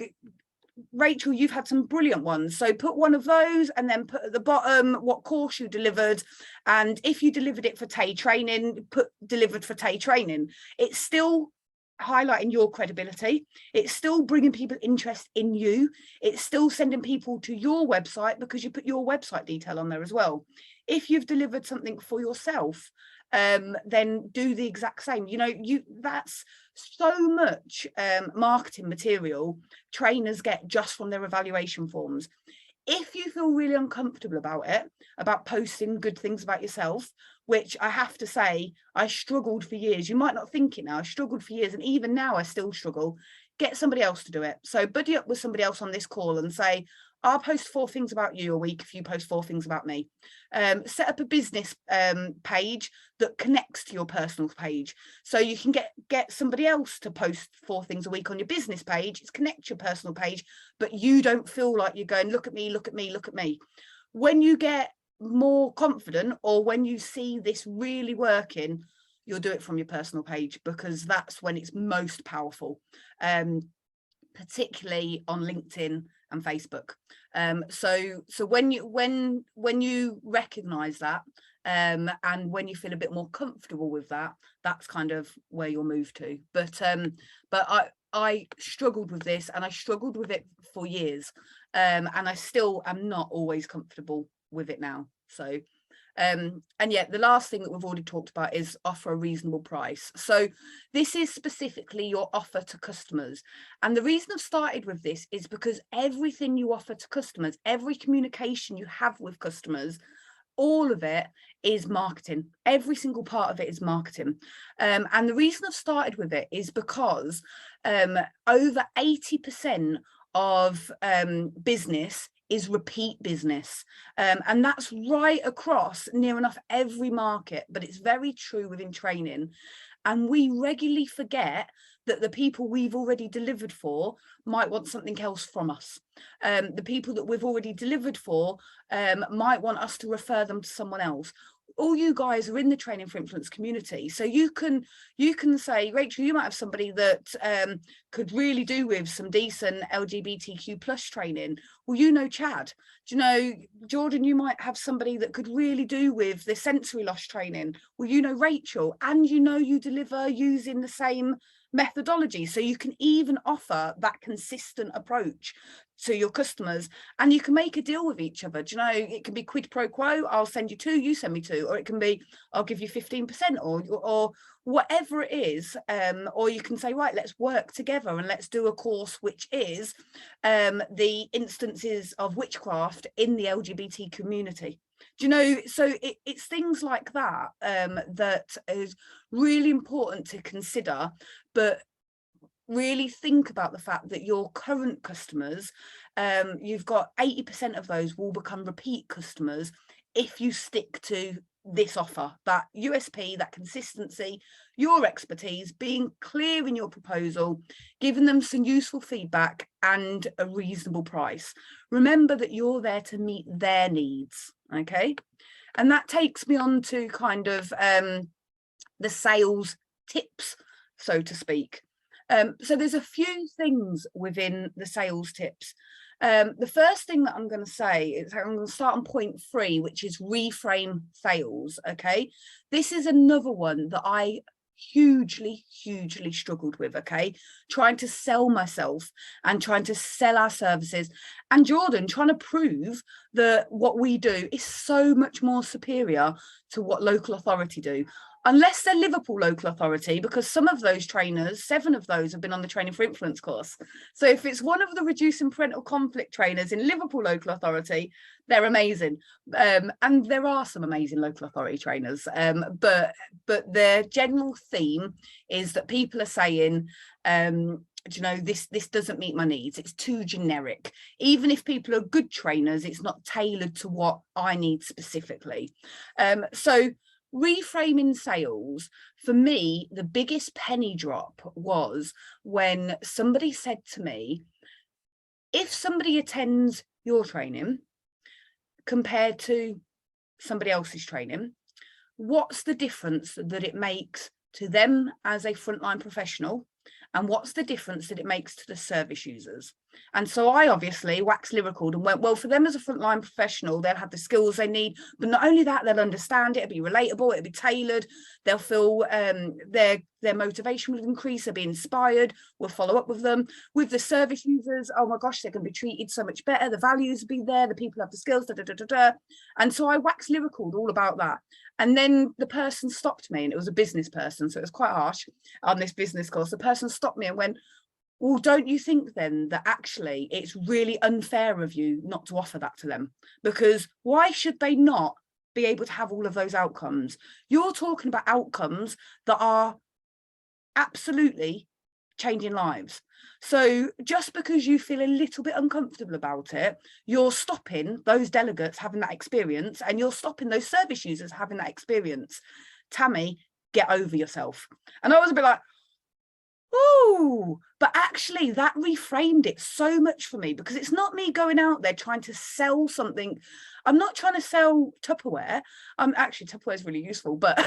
Rachel, you've had some brilliant ones. So put one of those, and then put at the bottom what course you delivered. And if you delivered it for Tay training, put delivered for Tay training. It's still highlighting your credibility. It's still bringing people interest in you. It's still sending people to your website, because you put your website detail on there as well. If you've delivered something for yourself, then do the exact same. You know, that's so much marketing material trainers get just from their evaluation forms. If you feel really uncomfortable about it, about posting good things about yourself, which I have to say, I struggled for years. You might not think it now, I struggled for years, and even now I still struggle. Get somebody else to do it. So buddy up with somebody else on this call and say, I'll post 4 things about you a week if you post 4 things about me. Set up a business page that connects to your personal page. So you can get somebody else to post 4 things a week on your business page. It's connect your personal page, but you don't feel like you're going, look at me, look at me, look at me. When you get more confident, or when you see this really working, you'll do it from your personal page, because that's when it's most powerful, particularly on LinkedIn and Facebook. So when you recognize that, and when you feel a bit more comfortable with that, that's kind of where you'll move to. But I struggled with this, and I struggled with it for years, and I still am not always comfortable with it now. So and yet the last thing that we've already talked about is offer a reasonable price. So this is specifically your offer to customers, and the reason I've started with this is because everything you offer to customers, every communication you have with customers, all of it is marketing. Every single part of it is marketing. And the reason I've started with it is because over 80% of business is repeat business, and that's right across near enough every market, but it's very true within training. And we regularly forget that the people we've already delivered for might want something else from us. The people that we've already delivered for might want us to refer them to someone else. All you guys are in the Training for Influence community, so you can say, Rachel, you might have somebody that could really do with some decent LGBTQ plus training. Well, you know Chad. Do you know Jordan? You might have somebody that could really do with the sensory loss training. Well, you know Rachel, and you deliver using the same methodology, so you can even offer that consistent approach to your customers, and you can make a deal with each other. Do you know, it can be quid pro quo. I'll send you 2, you send me 2, or it can be I'll give you 15%, or whatever it is, or you can say, right, let's work together and let's do a course which is the instances of witchcraft in the LGBT community. Do you know, so it's things like that that is really important to consider, but really think about the fact that your current customers, you've got 80% of those will become repeat customers if you stick to this offer, that USP, that consistency, your expertise, being clear in your proposal, giving them some useful feedback and a reasonable price. Remember that you're there to meet their needs, okay? And that takes me on to kind of the sales tips, so to speak. So there's a few things within the sales tips. The first thing that I'm going to say is I'm going to start on point 3, which is reframe sales. Okay, this is another one that I hugely struggled with. Okay, trying to sell myself and trying to sell our services, and Jordan trying to prove that what we do is so much more superior to what local authority do. Unless they're Liverpool local authority, because some of those trainers, 7 of those have been on the Training for Influence course. So if it's one of the reducing parental conflict trainers in Liverpool local authority, they're amazing. And there are some amazing local authority trainers, but their general theme is that people are saying, you know, this doesn't meet my needs. It's too generic. Even if people are good trainers, it's not tailored to what I need specifically. So reframing sales, for me, the biggest penny drop was when somebody said to me, if somebody attends your training compared to somebody else's training, what's the difference that it makes to them as a frontline professional, and what's the difference that it makes to the service users? And so I obviously waxed lyrical and went, well, for them as a frontline professional, they'll have the skills they need, but not only that, they'll understand it, it'll be relatable, it'll be tailored, they'll feel their motivation will increase, they'll be inspired, we'll follow up with them. With the service users, oh my gosh, they're going to be treated so much better, the values will be there, the people have the skills, And so I waxed lyrical all about that. And then the person stopped me, and it was a business person, so it was quite harsh on this business course. The person stopped me and went, well, don't you think then that actually it's really unfair of you not to offer that to them? Because why should they not be able to have all of those outcomes? You're talking about outcomes that are absolutely changing lives. So just because you feel a little bit uncomfortable about it, you're stopping those delegates having that experience, and you're stopping those service users having that experience. Tammy, get over yourself. And I was a bit like, oh, but actually that reframed it so much for me, because it's not me going out there trying to sell something. I'm not trying to sell Tupperware. Actually, Tupperware is really useful, but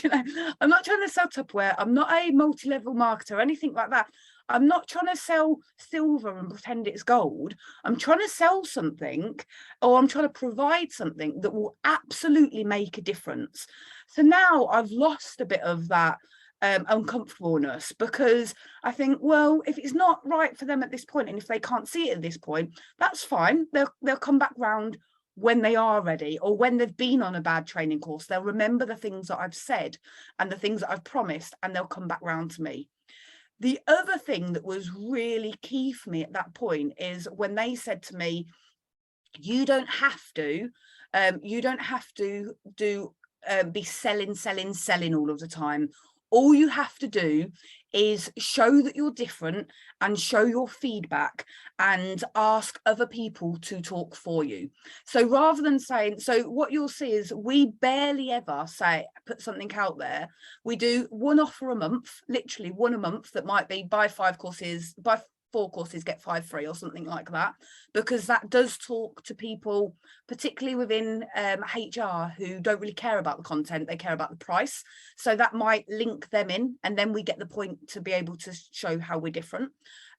you know, I'm not trying to sell Tupperware. I'm not a multi-level marketer or anything like that. I'm not trying to sell silver and pretend it's gold. I'm trying to sell something, or I'm trying to provide something that will absolutely make a difference. So now I've lost a bit of that uncomfortableness, because I think, well, if it's not right for them at this point, and if they can't see it at this point, that's fine. They'll come back round when they are ready, or when they've been on a bad training course. They'll remember the things that I've said and the things that I've promised, and they'll come back round to me. The other thing that was really key for me at that point is when they said to me, you don't have to be selling all of the time. All you have to do is show that you're different, and show your feedback, and ask other people to talk for you. So rather than saying, so what you'll see is we barely ever put something out there. We do one offer a month, literally one a month, that might be buy 4 courses, get 5 free, or something like that, because that does talk to people, particularly within HR, who don't really care about the content, they care about the price. So that might link them in, and then we get the point to be able to show how we're different.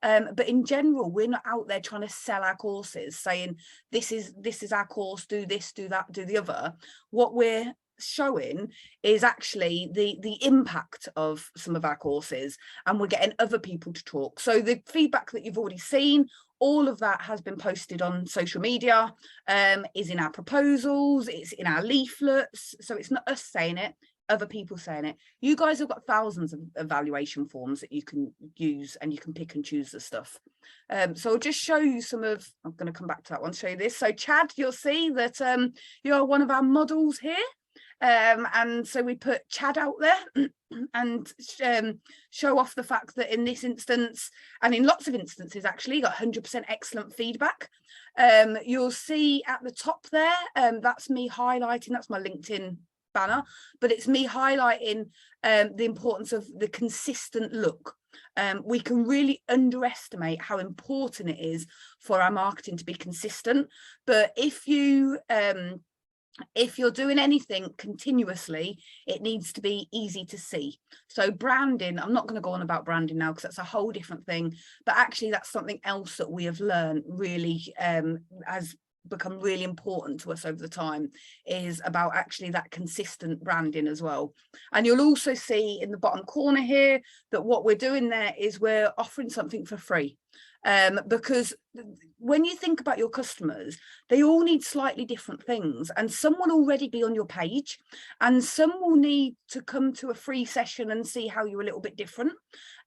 But in general, we're not out there trying to sell our courses, saying this is our course, do this, do that, do the other. What we're showing is actually the impact of some of our courses, and we're getting other people to talk. So the feedback that you've already seen, all of that has been posted on social media, is in our proposals, it's in our leaflets. So it's not us saying it, other people saying it. You guys have got thousands of evaluation forms that you can use, and you can pick and choose the stuff. So I'll just show you some of, I'm going to come back to that one, show you this. So Chad, you'll see that you're one of our models here. And so we put Chad out there and show off the fact that in this instance, and in lots of instances actually, got 100% excellent feedback. You'll see at the top there, that's me highlighting, that's my LinkedIn banner, but it's me highlighting the importance of the consistent look. We can really underestimate how important it is for our marketing to be consistent. But if you're doing anything continuously, it needs to be easy to see. So branding, I'm not going to go on about branding now, because that's a whole different thing, but actually that's something else that we have learned really has become really important to us over the time, is about actually that consistent branding as well. And you'll also see in the bottom corner here that what we're doing there is we're offering something for free. Because when you think about your customers, they all need slightly different things, and some will already be on your page, and some will need to come to a free session and see how you're a little bit different,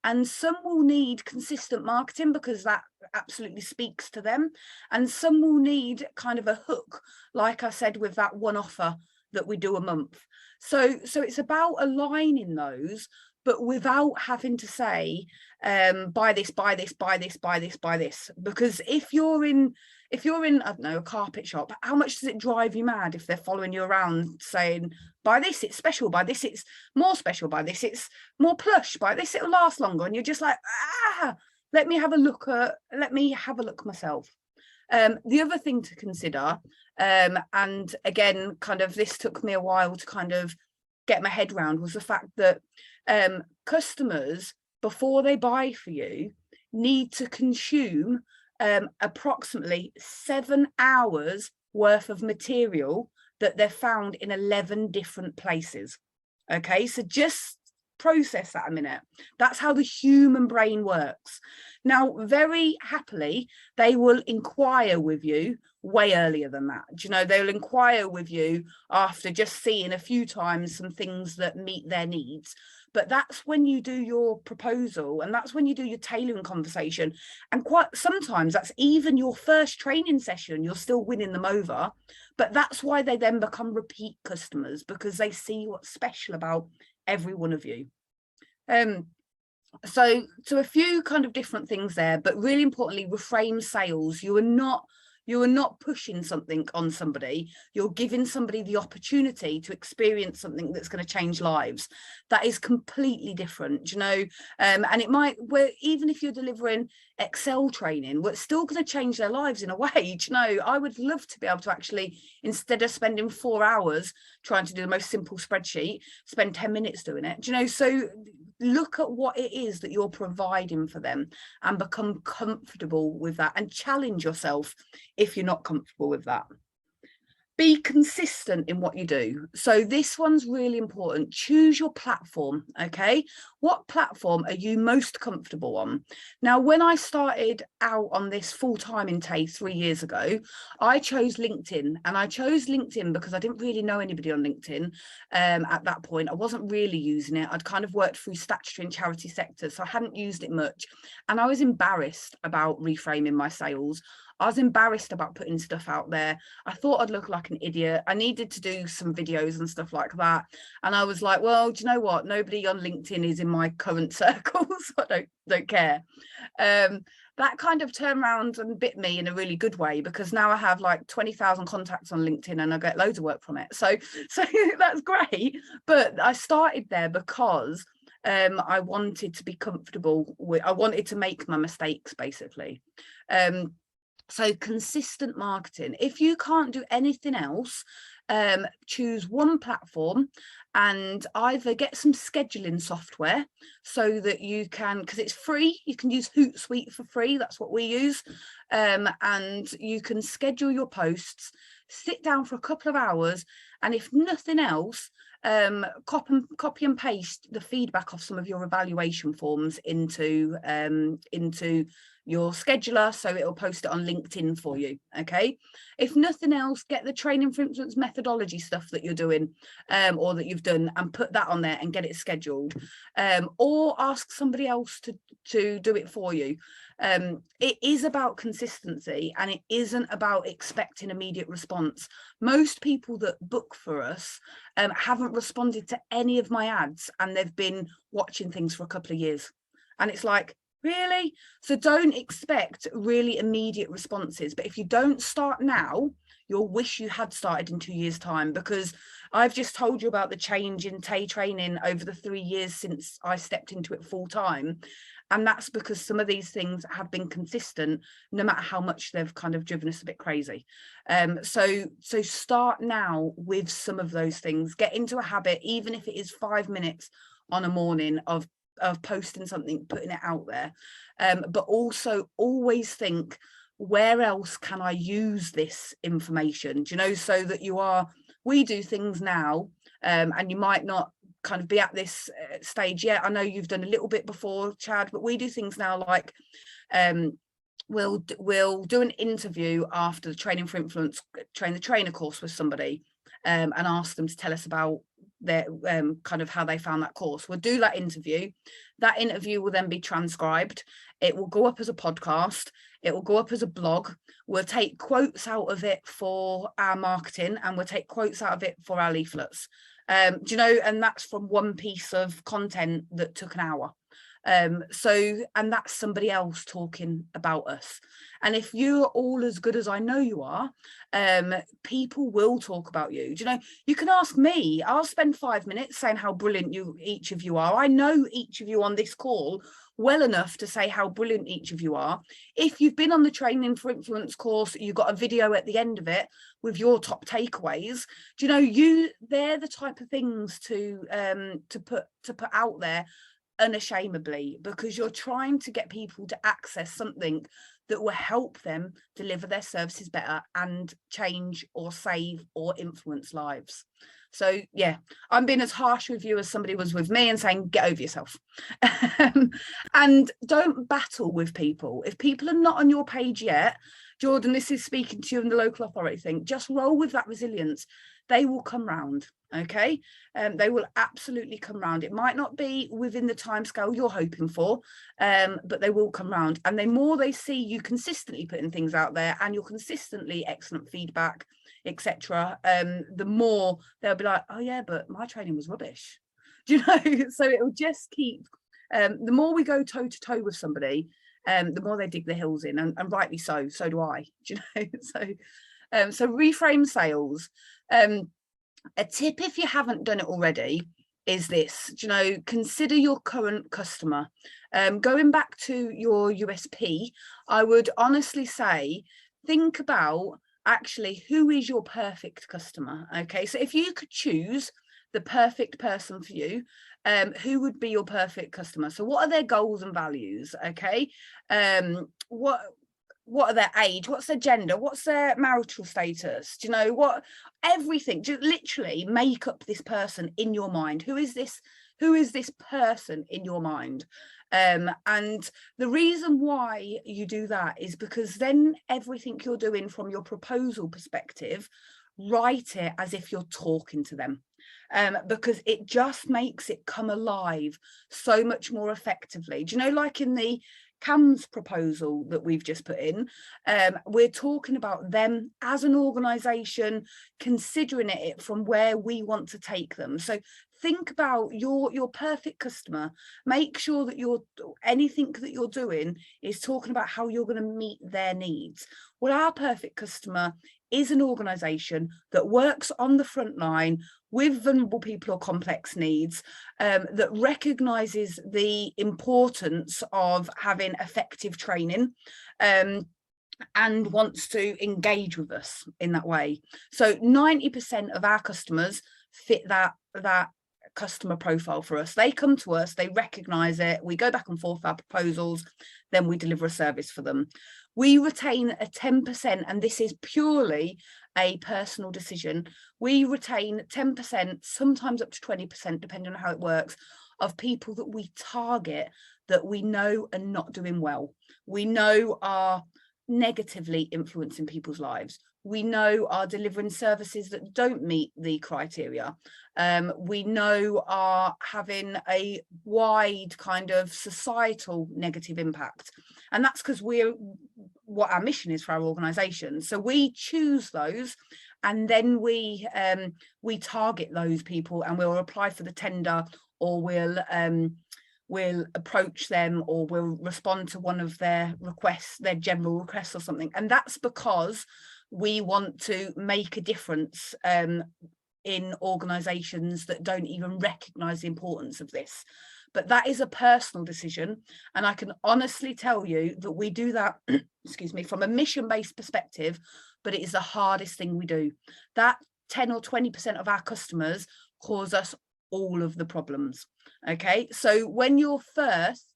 and some will need consistent marketing because that absolutely speaks to them, and some will need kind of a hook, like I said, with that one offer that we do a month. So it's about aligning those, but without having to say, buy this, buy this, buy this, buy this, buy this. Because if you're in, I don't know, a carpet shop, how much does it drive you mad if they're following you around saying, buy this, it's special, buy this, it's more special, buy this, it's more plush, buy this, it'll last longer. And you're just like, let me have a look myself. The other thing to consider, and again, kind of this took me a while to kind of get my head around, was the fact that customers, before they buy for you, need to consume approximately 7 hours worth of material that they're found in 11 different places. Okay, so just process that a minute. That's how the human brain works. Now, very happily, they will inquire with you way earlier than that. Do you know, they'll inquire with you after just seeing a few times some things that meet their needs. But that's when you do your proposal, and that's when you do your tailoring conversation. And quite sometimes that's even your first training session, you're still winning them over. But that's why they then become repeat customers, because they see what's special about every one of you. So a few kind of different things there, but really importantly, reframe sales. You are not pushing something on somebody. You're giving somebody the opportunity to experience something that's going to change lives. That is completely different, you know. And it might, where even if you're delivering Excel training, well, it's still going to change their lives in a way. You know, I would love to be able to actually, instead of spending 4 hours trying to do the most simple spreadsheet, spend 10 minutes doing it. Do you know? So look at what it is that you're providing for them and become comfortable with that, and challenge yourself if you're not comfortable with that. Be consistent in what you do. So this one's really important. Choose your platform, okay? What platform are you most comfortable on? Now, when I started out on this full-time in Tay 3 years ago, I chose LinkedIn, and I chose LinkedIn because I didn't really know anybody on LinkedIn at that point. I wasn't really using it. I'd kind of worked through statutory and charity sectors, so I hadn't used it much. And I was embarrassed about reframing my sales. I was embarrassed about putting stuff out there. I thought I'd look like an idiot. I needed to do some videos and stuff like that. And I was like, well, do you know what? Nobody on LinkedIn is in my current circles. I don't care. That kind of turned around and bit me in a really good way, because now I have like 20,000 contacts on LinkedIn and I get loads of work from it. So that's great. But I started there because I wanted to be comfortable with, I wanted to make my mistakes, basically. So consistent marketing. If you can't do anything else, choose one platform and either get some scheduling software so that you can, because it's free, you can use Hootsuite for free. That's what we use. And you can schedule your posts, sit down for a couple of hours, and if nothing else, copy and paste the feedback of some of your evaluation forms into your scheduler, so it'll post it on LinkedIn for you. Okay, if nothing else, get the training for influence methodology stuff that you're doing or that you've done, and put that on there and get it scheduled, or ask somebody else to do it for you. It is about consistency, and it isn't about expecting immediate response. Most people that book for us haven't responded to any of my ads, and they've been watching things for a couple of years, and it's like, really? So don't expect really immediate responses. But if you don't start now, you'll wish you had started in 2 years' time, because I've just told you about the change in Tay training over the 3 years since I stepped into it full time. And that's because some of these things have been consistent, no matter how much they've kind of driven us a bit crazy. So start now with some of those things. Get into a habit, even if it is 5 minutes on a morning of posting something, putting it out there. But also always think, where else can I use this information? Do you know, so that we do things now, and you might not kind of be at this stage yet. I know you've done a little bit before, Chad, but we do things now like we'll do an interview after the Training for Influence, Train the Trainer course with somebody, and ask them to tell us about their kind of how they found that course. We'll do that interview. That interview will then be transcribed. It will go up as a podcast. It will go up as a blog. We'll take quotes out of it for our marketing, and we'll take quotes out of it for our leaflets. Do you know, and that's from one piece of content that took an hour. And that's somebody else talking about us. And if you're all as good as I know you are, people will talk about you. Do you know, you can ask me, I'll spend 5 minutes saying how brilliant each of you are. I know each of you on this call well enough to say how brilliant each of you are. If you've been on the Training for Influence course, you've got a video at the end of it with your top takeaways. Do you know, they're the type of things to put out there unashamedly, because you're trying to get people to access something that will help them deliver their services better and change or save or influence lives. So yeah, I'm being as harsh with you as somebody was with me and saying, get over yourself. And don't battle with people. If people are not on your page yet, Jordan, this is speaking to you in the local authority thing, just roll with that resilience. They will come round. Okay, they will absolutely come round. It might not be within the timescale you're hoping for, but they will come round. And the more they see you consistently putting things out there, and you're consistently excellent feedback, etc., the more they'll be like, oh yeah, but my training was rubbish. Do you know? So it'll just keep The more we go toe to toe with somebody, the more they dig their heels in, and rightly so. So do I. Do you know? So reframe sales. A tip, if you haven't done it already, is this. Do you know, consider your current customer. Going back to your USP, I would honestly say, think about actually who is your perfect customer. Okay, so if you could choose the perfect person for you, who would be your perfect customer? So what are their goals and values? Okay, what are their age, what's their gender, what's their marital status, do you know, what, everything. Just literally make up this person in your mind. Who is this person in your mind? And the reason why you do that is because then everything you're doing from your proposal perspective, write it as if you're talking to them, because it just makes it come alive so much more effectively. Do you know, like in the CAMS proposal that we've just put in, we're talking about them as an organisation, considering it from where we want to take them. So think about your perfect customer. Make sure that anything that you're doing is talking about how you're going to meet their needs. Well, our perfect customer is an organisation that works on the front line with vulnerable people or complex needs, that recognises the importance of having effective training, and wants to engage with us in that way. So 90% of our customers fit that customer profile for us. They come to us, they recognise it, we go back and forth our proposals, then we deliver a service for them. We retain a 10%, and this is purely a personal decision. We retain 10%, sometimes up to 20%, depending on how it works, of people that we target that we know are not doing well. We know are negatively influencing people's lives. We know are delivering services that don't meet the criteria. We know are having a wide kind of societal negative impact. And that's because what our mission is for our organisation. So we choose those, and then we target those people, and we'll apply for the tender, or we'll approach them, or we'll respond to one of their requests, their general requests or something. And that's because we want to make a difference in organisations that don't even recognise the importance of this. But that is a personal decision, and I can honestly tell you that we do that excuse me, from a mission-based perspective, but it is the hardest thing we do. That 10 or 20% of our customers cause us all of the problems. Okay, so when you're first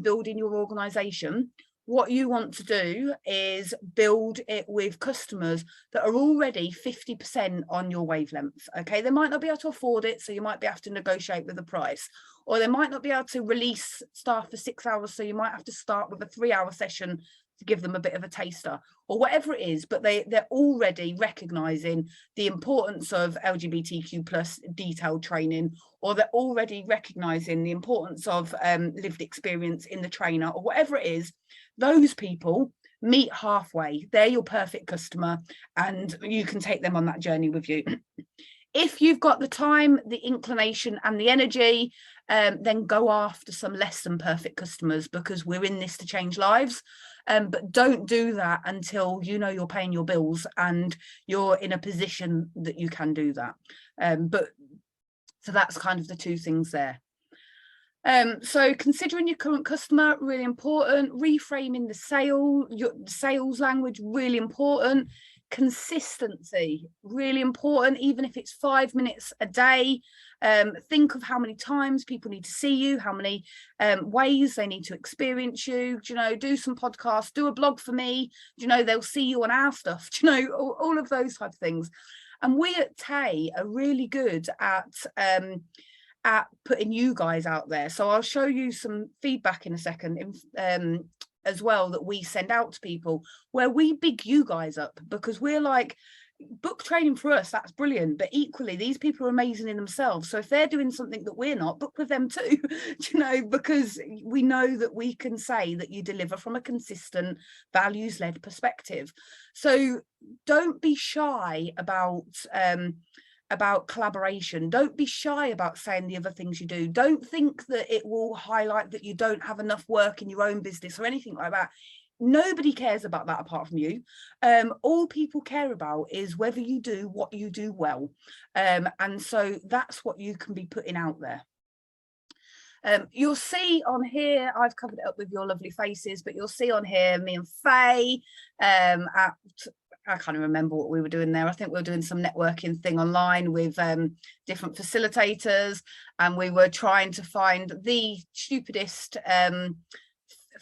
building your organisation, what you want to do is build it with customers that are already 50% on your wavelength. Okay, they might not be able to afford it, so you might be able to negotiate with the price, or they might not be able to release staff for 6 hours, so you might have to start with a 3-hour session to give them a bit of a taster, or whatever it is. But they're already recognizing the importance of LGBTQ plus detailed training, or they're already recognizing the importance of lived experience in the trainer, or whatever it is. Those people meet halfway. They're your perfect customer, and you can take them on that journey with you. If you've got the time, the inclination and the energy, then go after some less than perfect customers, because we're in this to change lives. But don't do that until you know you're paying your bills and you're in a position that you can do that. So that's kind of the two things there. So considering your current customer, really important. Reframing your sales language, really important. Consistency, really important, even if it's 5 minutes a day. Think of how many times people need to see you, how many ways they need to experience you. Do you know, do some podcasts, do a blog for me. Do you know, they'll see you on our stuff. Do you know, all of those type of things. And we at Tay are really good at putting you guys out there. So I'll show you some feedback in a second as well that we send out to people, where we big you guys up, because we're like, book training for us, that's brilliant, but equally these people are amazing in themselves. So if they're doing something that we're not, book with them too. You know, because we know that we can say that you deliver from a consistent values-led perspective. So don't be shy about about collaboration. Don't be shy about saying the other things you do. Don't think that it will highlight that you don't have enough work in your own business or anything like that. Nobody cares about that apart from you. All people care about is whether you do what you do well. And so that's what you can be putting out there. You'll see on here, I've covered it up with your lovely faces, but you'll see on here me and Faye I can't even remember what we were doing there. I think we were doing some networking thing online with different facilitators, and we were trying to find the stupidest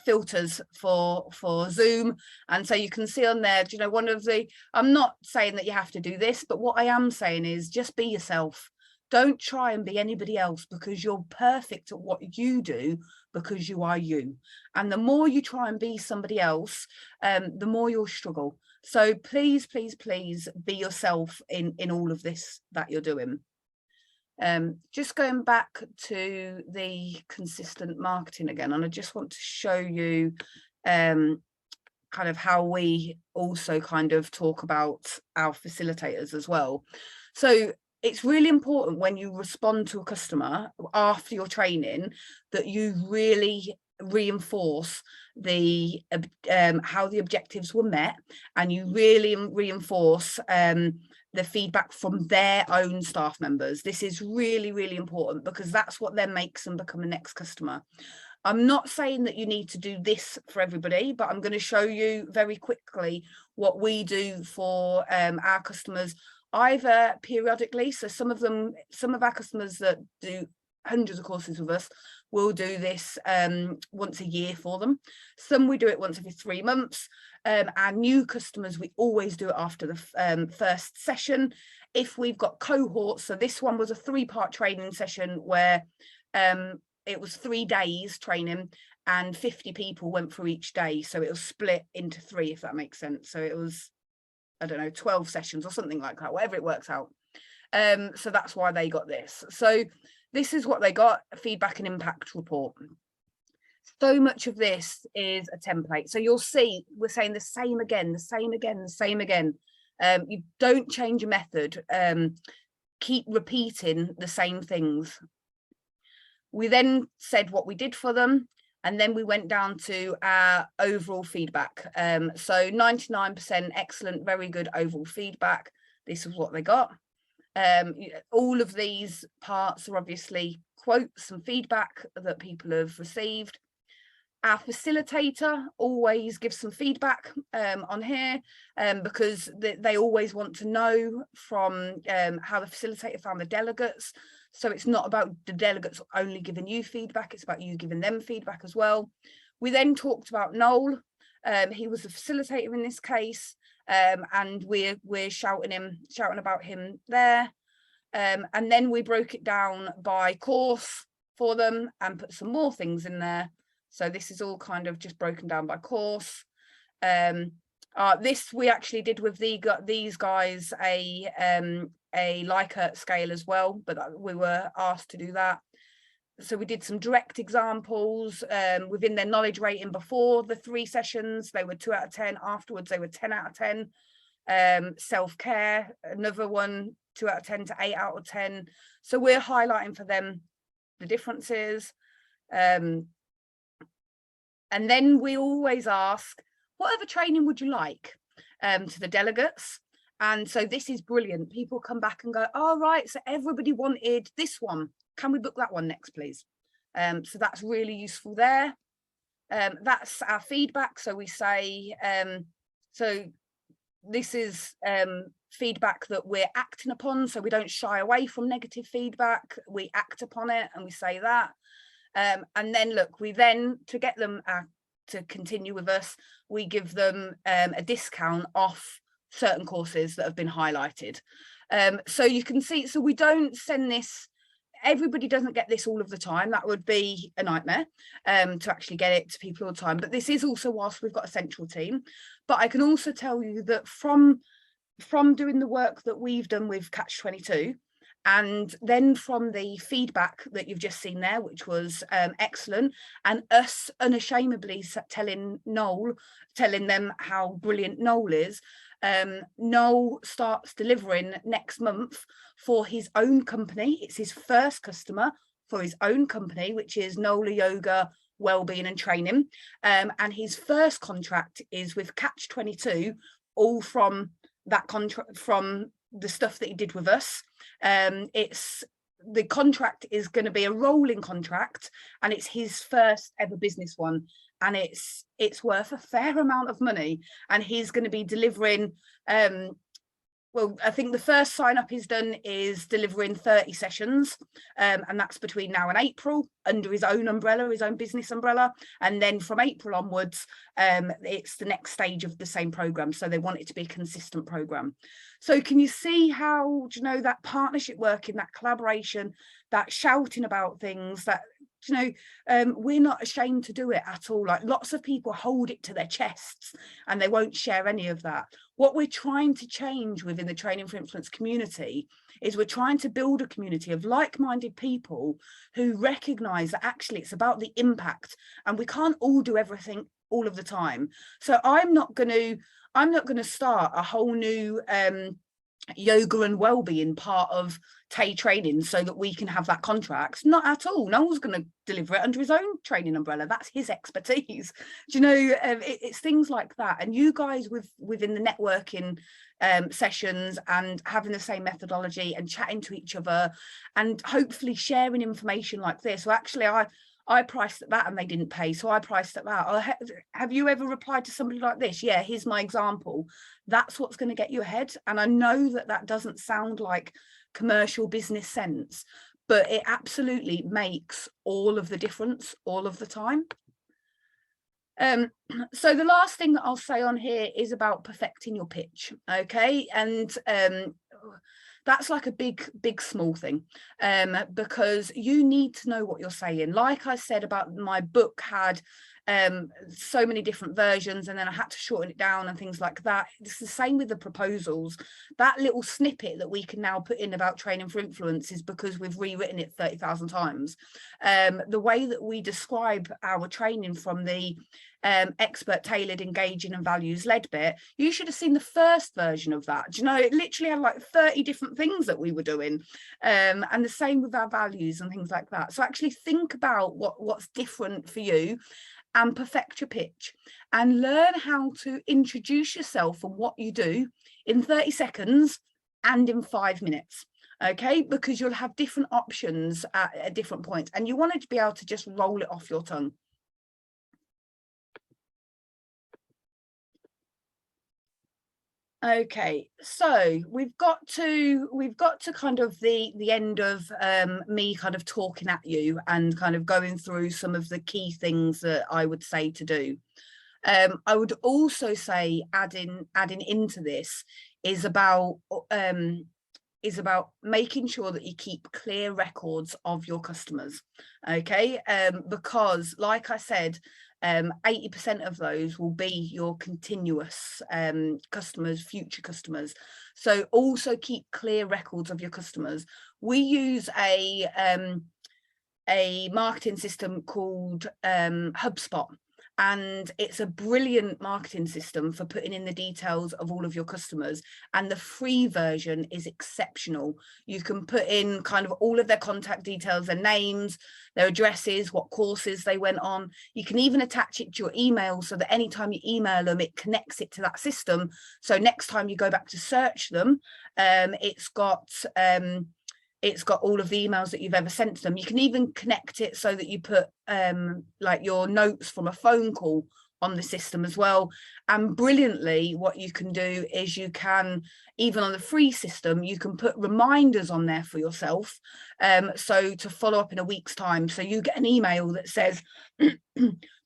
filters for Zoom. And so you can see on there, you know, one of the, I'm not saying that you have to do this, but what I am saying is just be yourself. Don't try and be anybody else, because you're perfect at what you do, because you are you. And the more you try and be somebody else, the more you'll struggle. So please, please, please be yourself in all of this that you're doing. Just going back to the consistent marketing again, and I just want to show you kind of how we also kind of talk about our facilitators as well. So it's really important when you respond to a customer after your training that you really reinforce the how the objectives were met, and you really reinforce the feedback from their own staff members. This is really, really important, because that's what then makes them become a next customer. I'm not saying that you need to do this for everybody, but I'm going to show you very quickly what we do for our customers, either periodically. So some of our customers that do hundreds of courses with us will do this once a year for them. Some we do it once every 3 months. Our new customers, we always do it after the first session. If we've got cohorts, so this one was a 3-part training session where it was 3 days training and 50 people went through each day. So it was split into 3, if that makes sense. So it was, I don't know, 12 sessions or something like that, whatever it works out. So that's why they got this. So this is what they got: a feedback and impact report. So much of this is a template. So you'll see we're saying the same again, the same again, the same again. You don't change your method. Keep repeating the same things. We then said what we did for them, and then we went down to our overall feedback. So 99% excellent, very good overall feedback. This is what they got. All of these parts are obviously quotes and feedback that people have received. Our facilitator always gives some feedback on here, because they always want to know from how the facilitator found the delegates. So it's not about the delegates only giving you feedback, it's about you giving them feedback as well. We then talked about Noel. He was the facilitator in this case, and we're shouting about him there. And then we broke it down by course for them and put some more things in there. So this is all kind of just broken down by course. This we actually did with these guys a Likert scale as well, but we were asked to do that. So we did some direct examples within their knowledge rating. Before the 3 sessions, they were 2 out of 10. Afterwards, they were 10 out of 10. Self-care, another one, 2 out of 10 to 8 out of 10. So we're highlighting for them the differences. And then we always ask, what other training would you like, to the delegates? And so this is brilliant. People come back and go, all right, so everybody wanted this one. Can we book that one next, please? So that's really useful there. That's our feedback. So we say, so this is feedback that we're acting upon. So we don't shy away from negative feedback. We act upon it and we say that. And then look, we then, to get them to continue with us, we give them a discount off certain courses that have been highlighted. So you can see, so we don't send this, everybody doesn't get this all of the time. That would be a nightmare to actually get it to people all the time. But this is also whilst we've got a central team. But I can also tell you that from doing the work that we've done with Catch 22 And then from the feedback that you've just seen there, which was excellent, and us unashamedly telling them how brilliant Noel is, Noel starts delivering next month for his own company. It's his first customer for his own company, which is Noel Yoga Wellbeing and Training. And his first contract is with Catch 22, all from that contract, from the stuff that he did with us. The contract is going to be a rolling contract, and it's his first ever business one, and it's worth a fair amount of money, and he's going to be delivering well, I think the first sign up he's done is delivering 30 sessions, and that's between now and April, under his own umbrella, his own business umbrella. And then from April onwards, it's the next stage of the same program. So they want it to be a consistent program. So can you see how, you know, that partnership working, that collaboration, that shouting about things, that, you know, we're not ashamed to do it at all. Like, lots of people hold it to their chests and they won't share any of that. What we're trying to change within the Training for Influence community is we're trying to build a community of like-minded people who recognize that actually it's about the impact, and we can't all do everything all of the time. So I'm not going to start a whole new yoga and well-being part of Tay training so that we can have that contract. Not at all. No one's going to deliver it under his own training umbrella. That's his expertise. Do you know, it's things like that. And you guys within the networking sessions and having the same methodology and chatting to each other and hopefully sharing information like this. So actually I priced at that and they didn't pay, so I priced at that. Have you ever replied to somebody like this? Yeah, here's my example. That's what's going to get you ahead. And I know that that doesn't sound like commercial business sense, but it absolutely makes all of the difference all of the time. So the last thing that I'll say on here is about perfecting your pitch. Okay, and that's like a big small thing, because you need to know what you're saying. Like I said about my book had so many different versions, and then I had to shorten it down and things like that. It's the same with the proposals. That little snippet that we can now put in about Training for Influence is because we've rewritten it 30,000 times. The way that we describe our training from the expert, tailored, engaging and values led bit, you should have seen the first version of that. Do you know, it literally had like 30 different things that we were doing, and the same with our values and things like that. So actually think about what's different for you and perfect your pitch and learn how to introduce yourself and what you do in 30 seconds and in 5 minutes. Okay, because you'll have different options at different points, and you want it to be able to just roll it off your tongue. Okay, so we've got to kind of the end of me kind of talking at you and kind of going through some of the key things that I would say to do. I would also say adding into this is about making sure that you keep clear records of your customers. Okay, because like I said, 80% of those will be your continuous customers, future customers. So also keep clear records of your customers. We use a marketing system called HubSpot, and it's a brilliant marketing system for putting in the details of all of your customers, and the free version is exceptional. You can put in kind of all of their contact details, their names, their addresses, what courses they went on. You can even attach it to your email so that anytime you email them, it connects it to that system. So next time you go back to search them, it's got all of the emails that you've ever sent to them. You can even connect it so that you put like your notes from a phone call on the system as well. And brilliantly, what you can do is you can, even on the free system, you can put reminders on there for yourself, so to follow up in a week's time. So you get an email that says,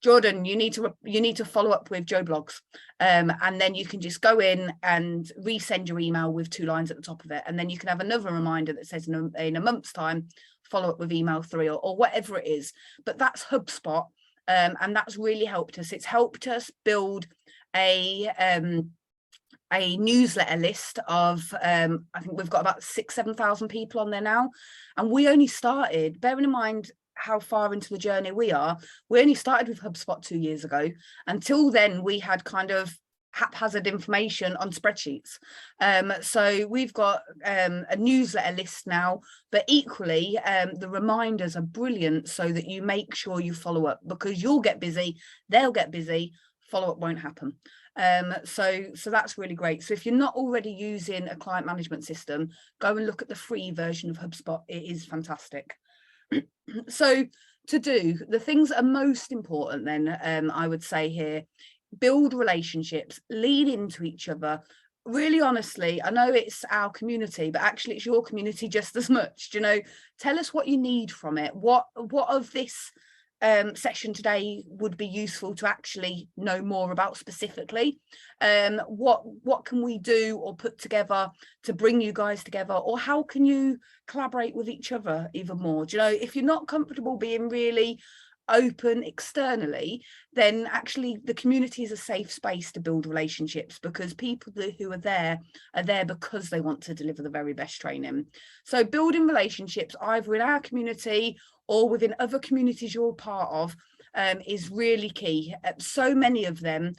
Jordan, you need to follow up with Joe Blogs, and then you can just go in and resend your email with 2 lines at the top of it, and then you can have another reminder that says in a month's time, follow up with email 3 or whatever it is. But that's HubSpot, and that's really helped us. It's helped us build a a newsletter list of I think we've got about 6,000-7,000 people on there now, and we only started, bearing in mind how far into the journey we only started with HubSpot 2 years ago. Until then, we had kind of haphazard information on spreadsheets. So we've got a newsletter list now, but equally the reminders are brilliant so that you make sure you follow up, because you'll get busy, they'll get busy, follow-up won't happen. So that's really great. So if you're not already using a client management system, go and look at the free version of HubSpot. It is fantastic. So to do the things that are most important then, I would say here, build relationships, lean into each other. Really honestly, I know it's our community, but actually it's your community just as much. You know, tell us what you need from it. What of this session today would be useful to actually know more about specifically? What can we do or put together to bring you guys together, or how can you collaborate with each other even more? Do you know, if you're not comfortable being really open externally, then actually the community is a safe space to build relationships, because people who are there because they want to deliver the very best training. So building relationships either in our community or within other communities you're part of is really key. So many of them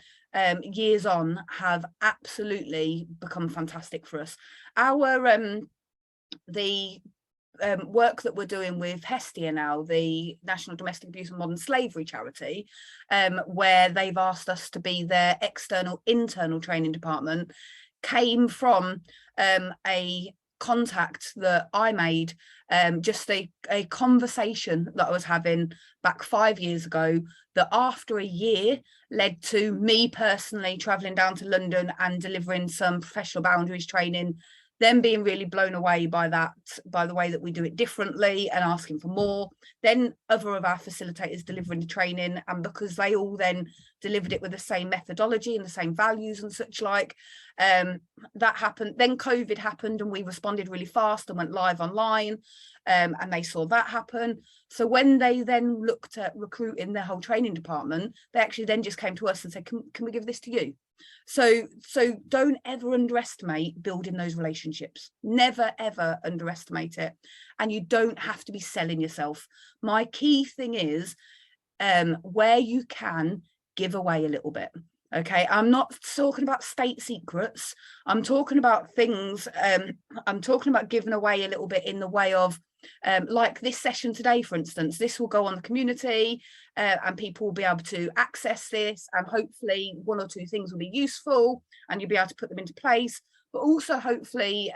years on have absolutely become fantastic for us. Our work that we're doing with Hestia now, the National Domestic Abuse and Modern Slavery charity, where they've asked us to be their internal training department, came from a contact that I made, just a conversation that I was having back 5 years ago, that after a year led to me personally traveling down to London and delivering some professional boundaries training, then being really blown away by that, by the way that we do it differently and asking for more. Then other of our facilitators delivering the training, and because they all then delivered it with the same methodology and the same values and such like, that happened. Then COVID happened and we responded really fast and went live online, and they saw that happen. So when they then looked at recruiting their whole training department, they actually then just came to us and said, can we give this to you? So don't ever underestimate building those relationships. Never, ever underestimate it. And you don't have to be selling yourself. My key thing is, where you can, give away a little bit. Okay, I'm not talking about state secrets. I'm talking about things, I'm talking about giving away a little bit in the way of, like this session today, for instance. This will go on the community, and people will be able to access this, and hopefully one or two things will be useful and you'll be able to put them into place. But also hopefully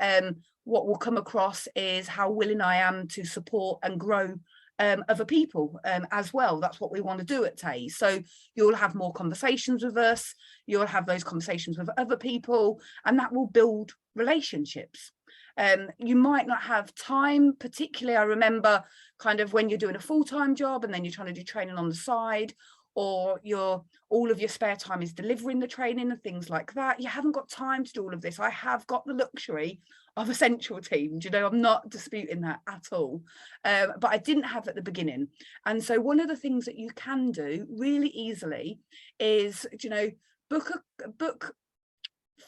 what will come across is how willing I am to support and grow other people as well. That's what we want to do at TAY. So you'll have more conversations with us, you'll have those conversations with other people, and that will build relationships. You might not have time, particularly I remember kind of when you're doing a full-time job and then you're trying to do training on the side, or all of your spare time is delivering the training and things like that. You haven't got time to do all of this. I have got the luxury of a central team, you know, I'm not disputing that at all, but I didn't have at the beginning. And so one of the things that you can do really easily is, you know, book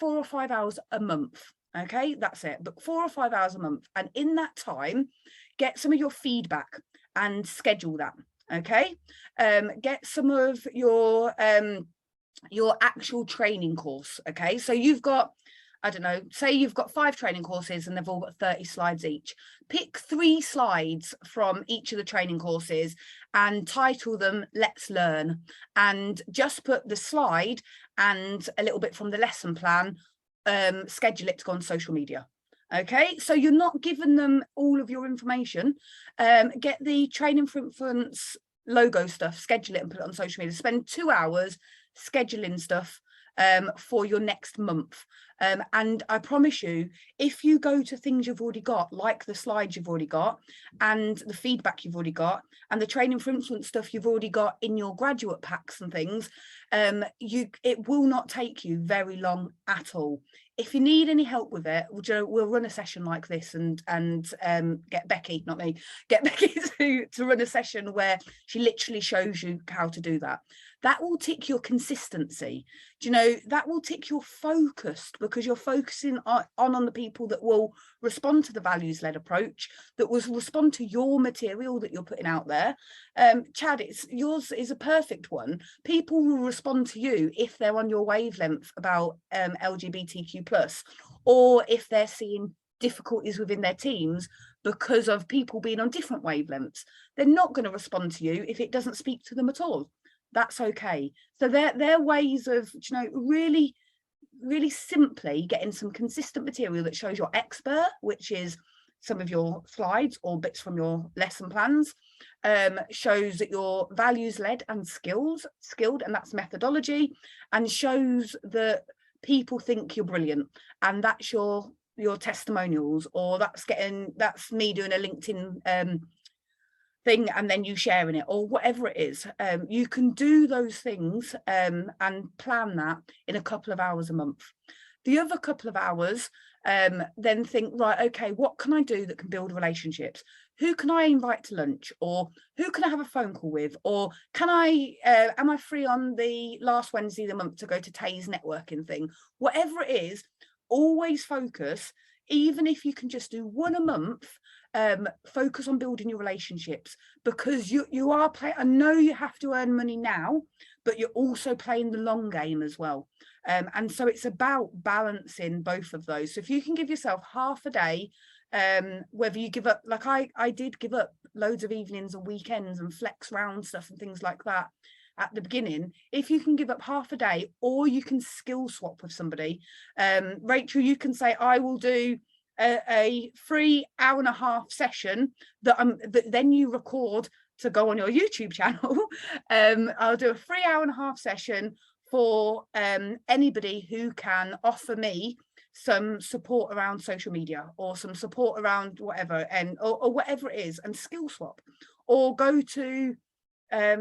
4 or 5 hours a month. Okay, that's it. Book 4 or 5 hours a month, and in that time get some of your feedback and schedule that. Okay, get some of your actual training course. Okay, so you've got, I don't know, say you've got 5 training courses and they've all got 30 slides each. Pick 3 slides from each of the training courses and title them Let's Learn, and just put the slide and a little bit from the lesson plan, schedule it to go on social media. Okay, so you're not giving them all of your information. Get the Training for Influence logo stuff, schedule it and put it on social media. Spend 2 hours scheduling stuff for your next month. And I promise you, if you go to things you've already got, like the slides you've already got, and the feedback you've already got, and the Training for Influence stuff you've already got in your graduate packs and things, it will not take you very long at all. If you need any help with it, we'll run a session like this and get Becky, not me, get Becky to run a session where she literally shows you how to do that. that will tick your consistency. Do you know, that will tick your focused, because you're focusing on the people that will respond to the values-led approach, that will respond to your material that you're putting out there. Chad, yours is a perfect one. People will respond to you if they're on your wavelength about LGBTQ+, or if they're seeing difficulties within their teams because of people being on different wavelengths. They're not going to respond to you if it doesn't speak to them at all. That's okay. So they're ways of, you know, really simply getting some consistent material that shows you're expert, which is some of your slides or bits from your lesson plans, shows that you're values-led and skilled, and that's methodology, and shows that people think you're brilliant, and that's your testimonials, or that's me doing a LinkedIn thing and then you sharing it, or whatever it is. You can do those things and plan that in a couple of hours a month. The other couple of hours, then think, right, okay, what can I do that can build relationships? Who can I invite to lunch, or who can I have a phone call with, or can I am I free on the last Wednesday of the month to go to Tay's networking thing? Whatever it is, always focus. Even if you can just do one a month, focus on building your relationships, because you are playing. I know you have to earn money now, but you're also playing the long game as well. And so it's about balancing both of those. So if you can give yourself half a day, whether you give up, like I did give up loads of evenings and weekends and flex round stuff and things like that at the beginning. If you can give up half a day, or you can skill swap with somebody, Rachel, you can say, I will do a free hour-and-a-half session that then you record to go on your YouTube channel. I'll do a free hour-and-a-half session for anybody who can offer me some support around social media, or some support around whatever, or whatever it is, and skill swap. Or go to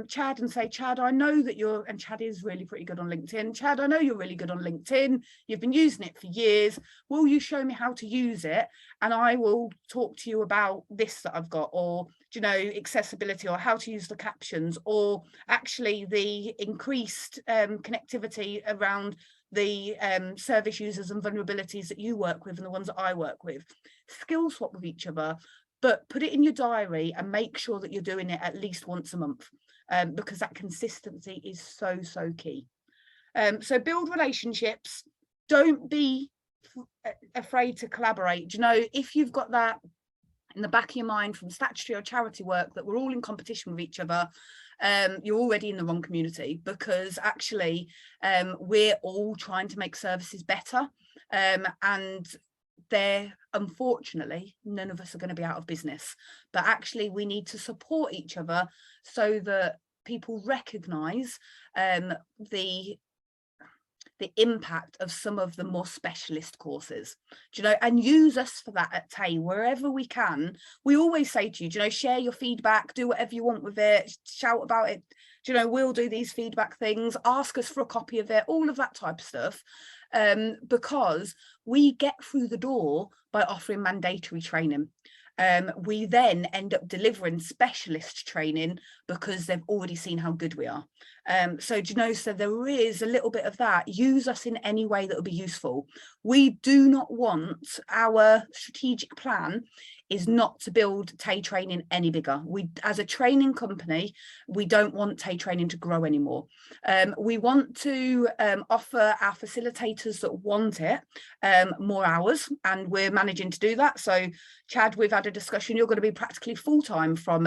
Chad and say, Chad, I know that and Chad is really pretty good on LinkedIn. Chad, I know you're really good on LinkedIn. You've been using it for years. Will you show me how to use it? And I will talk to you about this that I've got, or, you know, accessibility, or how to use the captions, or actually the increased connectivity around the service users and vulnerabilities that you work with and the ones that I work with. Skill swap with each other. But put it in your diary and make sure that you're doing it at least once a month, because that consistency is so key. So build relationships. Don't be afraid to collaborate. You know, if you've got that in the back of your mind from statutory or charity work that we're all in competition with each other, you're already in the wrong community, because actually we're all trying to make services better, and unfortunately, none of us are going to be out of business, but actually we need to support each other so that people recognise the impact of some of the more specialist courses, do you know, and use us for that at Tay wherever we can. We always say to you, do you know, share your feedback, do whatever you want with it, shout about it, do you know, we'll do these feedback things, ask us for a copy of it, all of that type of stuff. Because we get through the door by offering mandatory training. We then end up delivering specialist training because they've already seen how good we are. So, do you know, so there is a little bit of that. Use us in any way that will be useful. We do not want, our strategic plan is not to build Tay Training any bigger. We, as a training company, we don't want Tay Training to grow anymore. We want to offer our facilitators that want it more hours, and we're managing to do that. So, Chad, we've had a discussion. You're going to be practically full-time from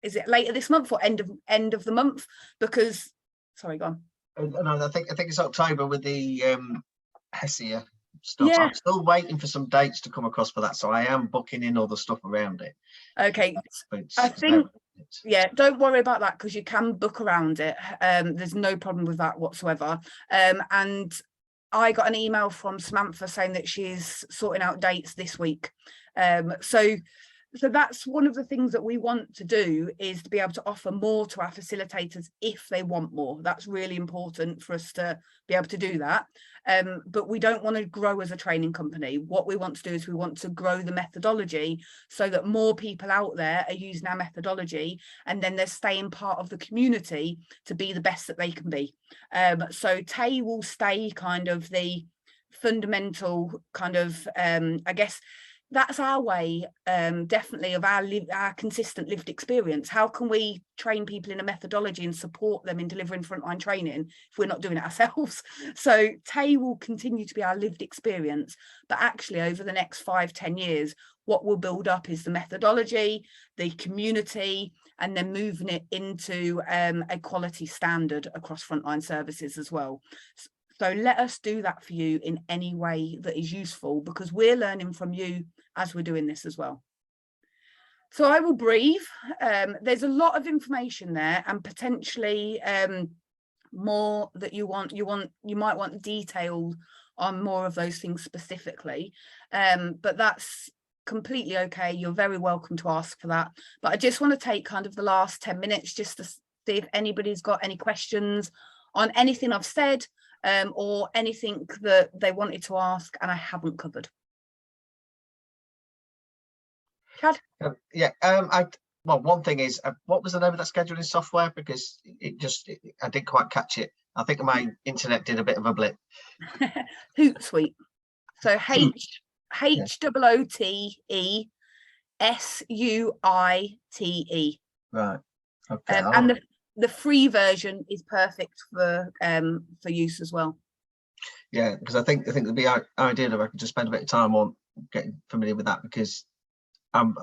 is it later this month or end of the month? Because, sorry, go on. No, I think it's October with the Hessia stuff. Yeah. I'm still waiting for some dates to come across for that, so I am booking in all the stuff around it. Okay, I think, yeah, don't worry about that, because you can book around it. There's no problem with that whatsoever. And I got an email from Samantha saying that she's sorting out dates this week. So that's one of the things that we want to do, is to be able to offer more to our facilitators if they want more. That's really important for us to be able to do that. But we don't want to grow as a training company. What we want to do is we want to grow the methodology so that more people out there are using our methodology, and then they're staying part of the community to be the best that they can be. So Tay will stay kind of the fundamental kind of, I guess, that's our way, definitely, of our consistent lived experience. How can we train people in a methodology and support them in delivering frontline training if we're not doing it ourselves? So Tay will continue to be our lived experience, but actually over the next 5-10 years, what we'll build up is the methodology, the community, and then moving it into a quality standard across frontline services as well. So let us do that for you in any way that is useful, because we're learning from you as we're doing this as well. So I will brief. There's a lot of information there, and potentially more that you might want detailed on more of those things specifically. But that's completely okay. You're very welcome to ask for that. But I just want to take kind of the last 10 minutes just to see if anybody's got any questions on anything I've said, or anything that they wanted to ask and I haven't covered. Chad? Well, one thing is, what was the name of that scheduling software? Because I didn't quite catch it. I think my internet did a bit of a blip. Hootsuite. So HOOTESUITE. Right. Okay. And the free version is perfect for use as well. Yeah, because I think the big idea that I could just spend a bit of time on getting familiar with that, because I'm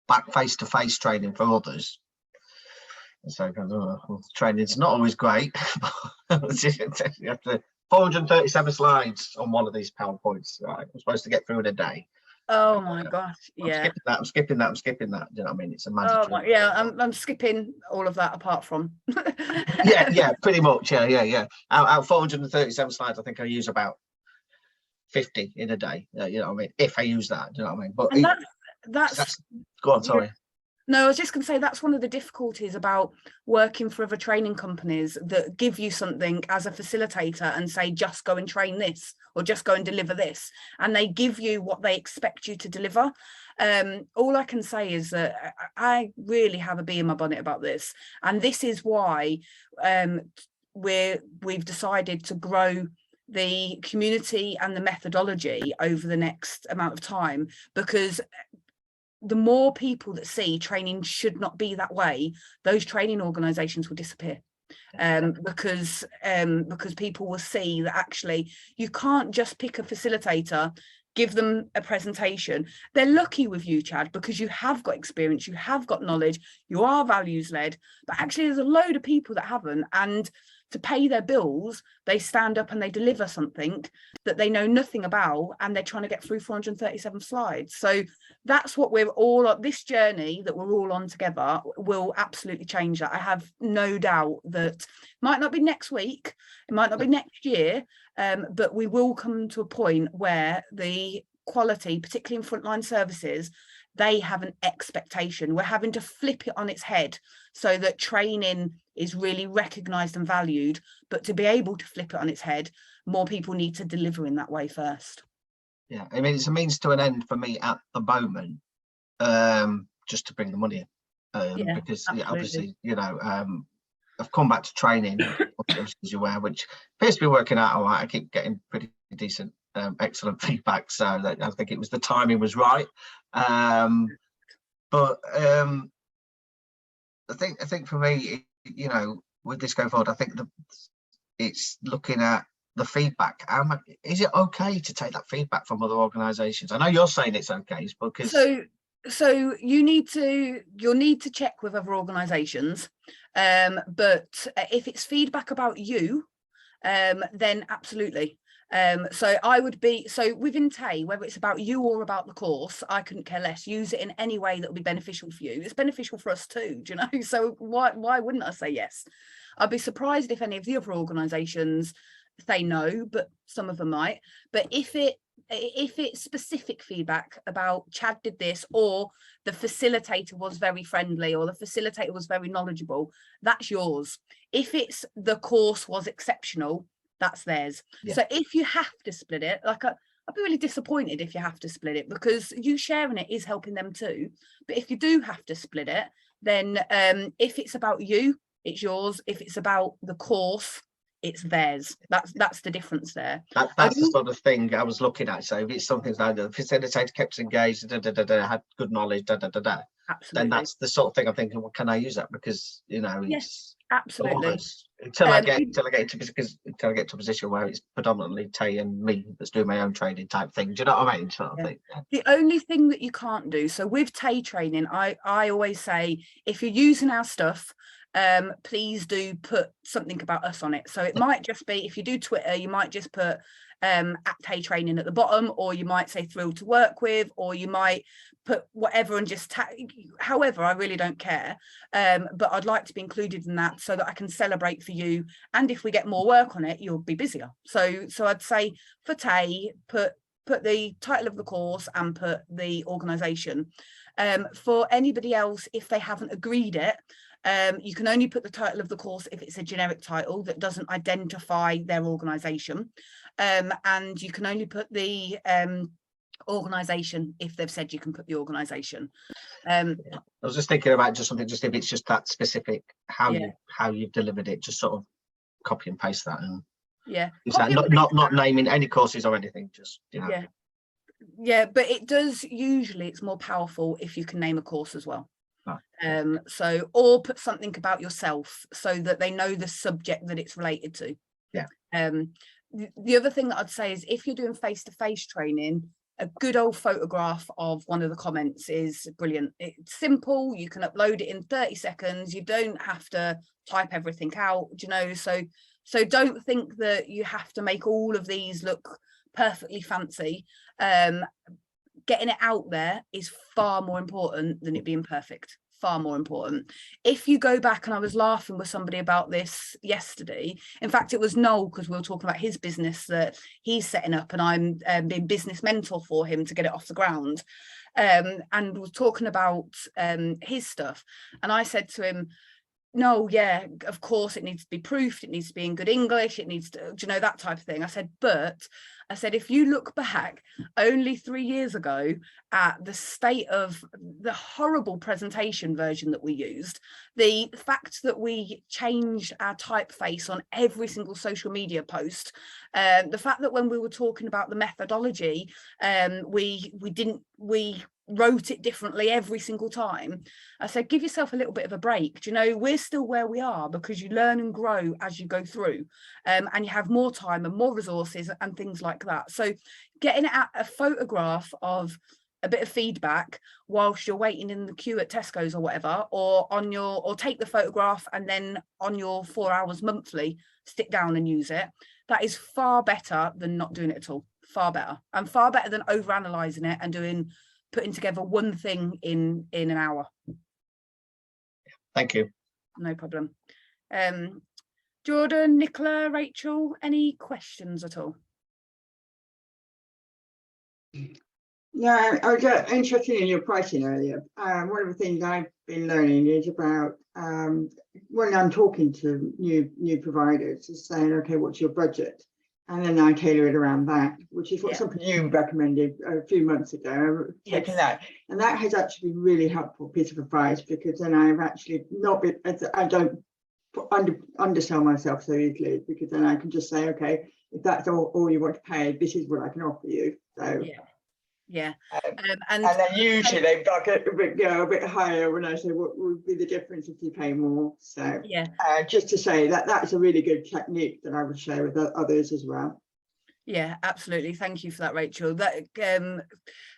back face-to-face training for others. So training's not always great. You have to 437 slides on one of these PowerPoints. Right, I'm supposed to get through in a day. Oh my gosh, yeah. I'm skipping that. Do you know what I mean? It's a mandatory. I'm skipping all of that apart from. yeah, pretty much. Yeah. Out 437 slides, I think I use about 50 in a day. You know what I mean? If I use that, do you know what I mean? But that's go on, sorry. No, I was just going to say that's one of the difficulties about working for other training companies that give you something as a facilitator and say, just go and train this, or just go and deliver this. And they give you what they expect you to deliver. All I can say is that I really have a bee in my bonnet about this. And this is why we've decided to grow the community and the methodology over the next amount of time, because the more people that see training should not be that way, those training organizations will disappear. Because people will see that actually you can't just pick a facilitator, give them a presentation. They're lucky with you, Chad, because you have got experience, you have got knowledge, you are values led, but actually there's a load of people that haven't, and to pay their bills, they stand up and they deliver something that they know nothing about, and they're trying to get through 437 slides. So that's what we're all on. This journey that we're all on together will absolutely change that. I have no doubt that it might not be next week, it might not be next year, but we will come to a point where the quality, particularly in frontline services, they have an expectation. We're having to flip it on its head so that training is really recognised and valued. But to be able to flip it on its head, more people need to deliver in that way first. Yeah, I mean, it's a means to an end for me at the moment, just to bring the money in. Because obviously, I've come back to training, as you're aware, which appears to be working out all right. I keep getting pretty decent, excellent feedback, so I think it was the timing was right. But I think for me, with this going forward, I think it's looking at the feedback. Is it okay to take that feedback from other organisations? I know you're saying it's okay, because so you'll need to check with other organisations, but if it's feedback about you, then absolutely. So I would be, so within Tay, whether it's about you or about the course, I couldn't care less. Use it in any way that will be beneficial for you. It's beneficial for us too, do you know? So why wouldn't I say yes? I'd be surprised if any of the other organisations say no, but some of them might. But if it if it's specific feedback about Chad did this, or the facilitator was very friendly, or the facilitator was very knowledgeable, that's yours. If it's the course was exceptional, that's theirs. Yeah. So if you have to split it, like I'd be really disappointed if you have to split it, because you sharing it is helping them too. But if you do have to split it, then if it's about you, it's yours. If it's about the course, it's theirs. That's the difference there. That's the sort of thing I was looking at. So if it's something like the facilitator kept us engaged, had good knowledge, Absolutely. then that's the sort of thing I'm thinking, well, can I use that? Because, you know, Yes, absolutely. Almost, until I get to a position where it's predominantly Tay and me that's doing my own training type thing. Do you know what I mean? Sort of thing. The only thing that you can't do, so with Tay training, I always say, if you're using our stuff, please do put something about us on it. So it might just be, if you do Twitter, you might just put at Tay training at the bottom, or you might say thrilled to work with, or you might put whatever and just however, I really don't care, but I'd like to be included in that so that I can celebrate for you, and if we get more work on it, you'll be busier. So I'd say for Tay, put the title of the course and put the organization. For anybody else, if they haven't agreed it, you can only put the title of the course if it's a generic title that doesn't identify their organization, and you can only put the organization if they've said you can put the organization. I was just thinking about just something, just if it's just that specific, how you've delivered it, just sort of copy and paste that, and not naming any courses or anything, just, you know. Yeah, but it does, usually it's more powerful if you can name a course as well. So, or put something about yourself so that they know the subject that it's related to. The other thing that I'd say is, if you're doing face-to-face training, a good old photograph of one of the comments is brilliant. It's simple, you can upload it in 30 seconds, you don't have to type everything out, you know, so don't think that you have to make all of these look perfectly fancy. Getting it out there is far more important than it being perfect. Far more important. If you go back, and I was laughing with somebody about this yesterday, in fact it was Noel, because we were talking about his business that he's setting up, and I'm being business mentor for him to get it off the ground, and we're talking about his stuff, and I said to him, no, yeah, of course it needs to be proofed, it needs to be in good English, it needs to, you know, that type of thing. I said, if you look back only 3 years ago at the state of the horrible presentation version that we used, the fact that we changed our typeface on every single social media post, the fact that when we were talking about the methodology, we wrote it differently every single time. I said, give yourself a little bit of a break. Do you know, we're still where we are because you learn and grow as you go through, and you have more time and more resources and things like that. So getting at a photograph of a bit of feedback whilst you're waiting in the queue at Tesco's or whatever, or take the photograph and then on your 4 hours monthly, stick down and use it. That is far better than not doing it at all. Far better, and far better than overanalyzing it and putting together one thing in an hour. Thank you. No problem. Jordan, Nicola, Rachel, any questions at all? Yeah, I got interested in your pricing earlier. One of the things I've been learning is about when I'm talking to new providers, is saying, okay, what's your budget? And then I tailor it around that, which is something you recommended a few months ago. Taking that, and that has actually been really helpful piece of advice, because then I've actually I don't undersell myself so easily, because then I can just say, okay, if that's all you want to pay, this is what I can offer you. So and then usually they've got a bit higher when I say what would be the difference if you pay more. So just to say that's a really good technique that I would share with others as well. Yeah, absolutely. Thank you for that, Rachel.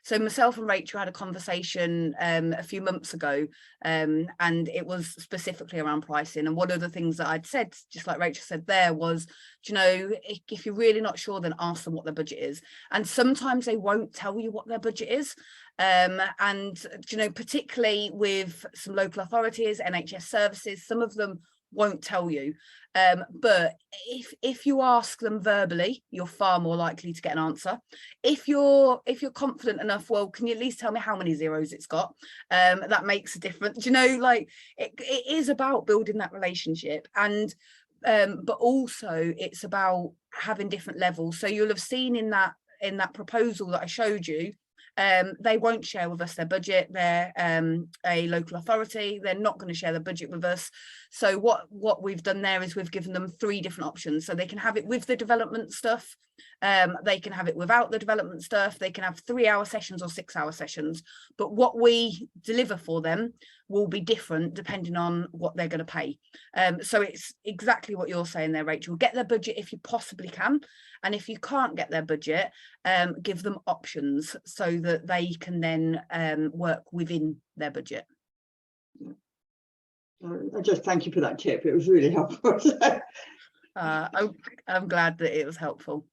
So myself and Rachel had a conversation a few months ago, and it was specifically around pricing. And one of the things that I'd said, just like Rachel said there, was, you know, if you're really not sure, then ask them what their budget is. And sometimes they won't tell you what their budget is. And, you know, particularly with some local authorities, NHS services, some of them won't tell you. But if you ask them verbally, you're far more likely to get an answer. If you're confident enough, well, can you at least tell me how many zeros it's got? That makes a difference. You know, like it is about building that relationship, and but also it's about having different levels. So you'll have seen in that proposal that I showed you, they won't share with us their budget. They're a local authority. They're not going to share their budget with us. So what we've done there is we've given them 3 different options. So they can have it with the development stuff. They can have it without the development stuff. They can have 3-hour sessions or 6-hour sessions. But what we deliver for them will be different depending on what they're going to pay. So it's exactly what you're saying there, Rachel. Get their budget if you possibly can. And if you can't get their budget, give them options so that they can then work within their budget. I just thank you for that tip. It was really helpful. I'm glad that it was helpful.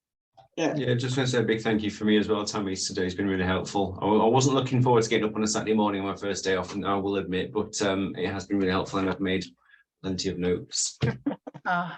Yeah, just want to say a big thank you for me as well, Tammy. Today's been really helpful. I wasn't looking forward to getting up on a Saturday morning on my first day off, and I will admit, but it has been really helpful, and I've made plenty of notes.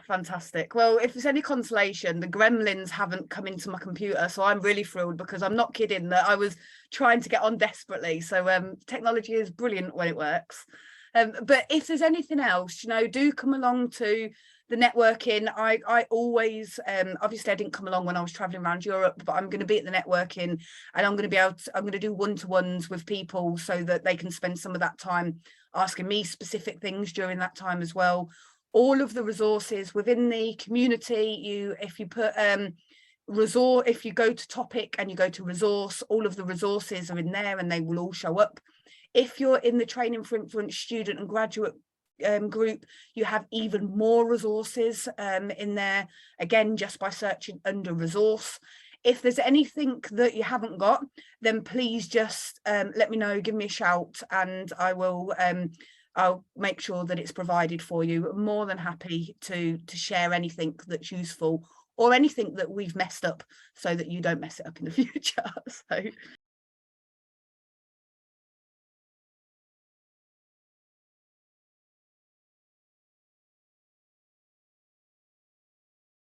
Fantastic. Well, if there's any consolation, the gremlins haven't come into my computer, so I'm really thrilled, because I'm not kidding that I was trying to get on desperately. So technology is brilliant when it works. But if there's anything else, you know, do come along to the networking. I always, obviously I didn't come along when I was traveling around Europe, but I'm going to be at the networking, and I'm going to do one-to-ones with people so that they can spend some of that time asking me specific things during that time as well. All of the resources within the community, if you put resource, if you go to topic and you go to resource, all of the resources are in there and they will all show up. If you're in the Training for Influence student and graduate group, you have even more resources in there, again, just by searching under resource. If there's anything that you haven't got, then please just let me know, give me a shout, and I will I'll make sure that it's provided for you. I'm more than happy to share anything that's useful, or anything that we've messed up, so that you don't mess it up in the future. So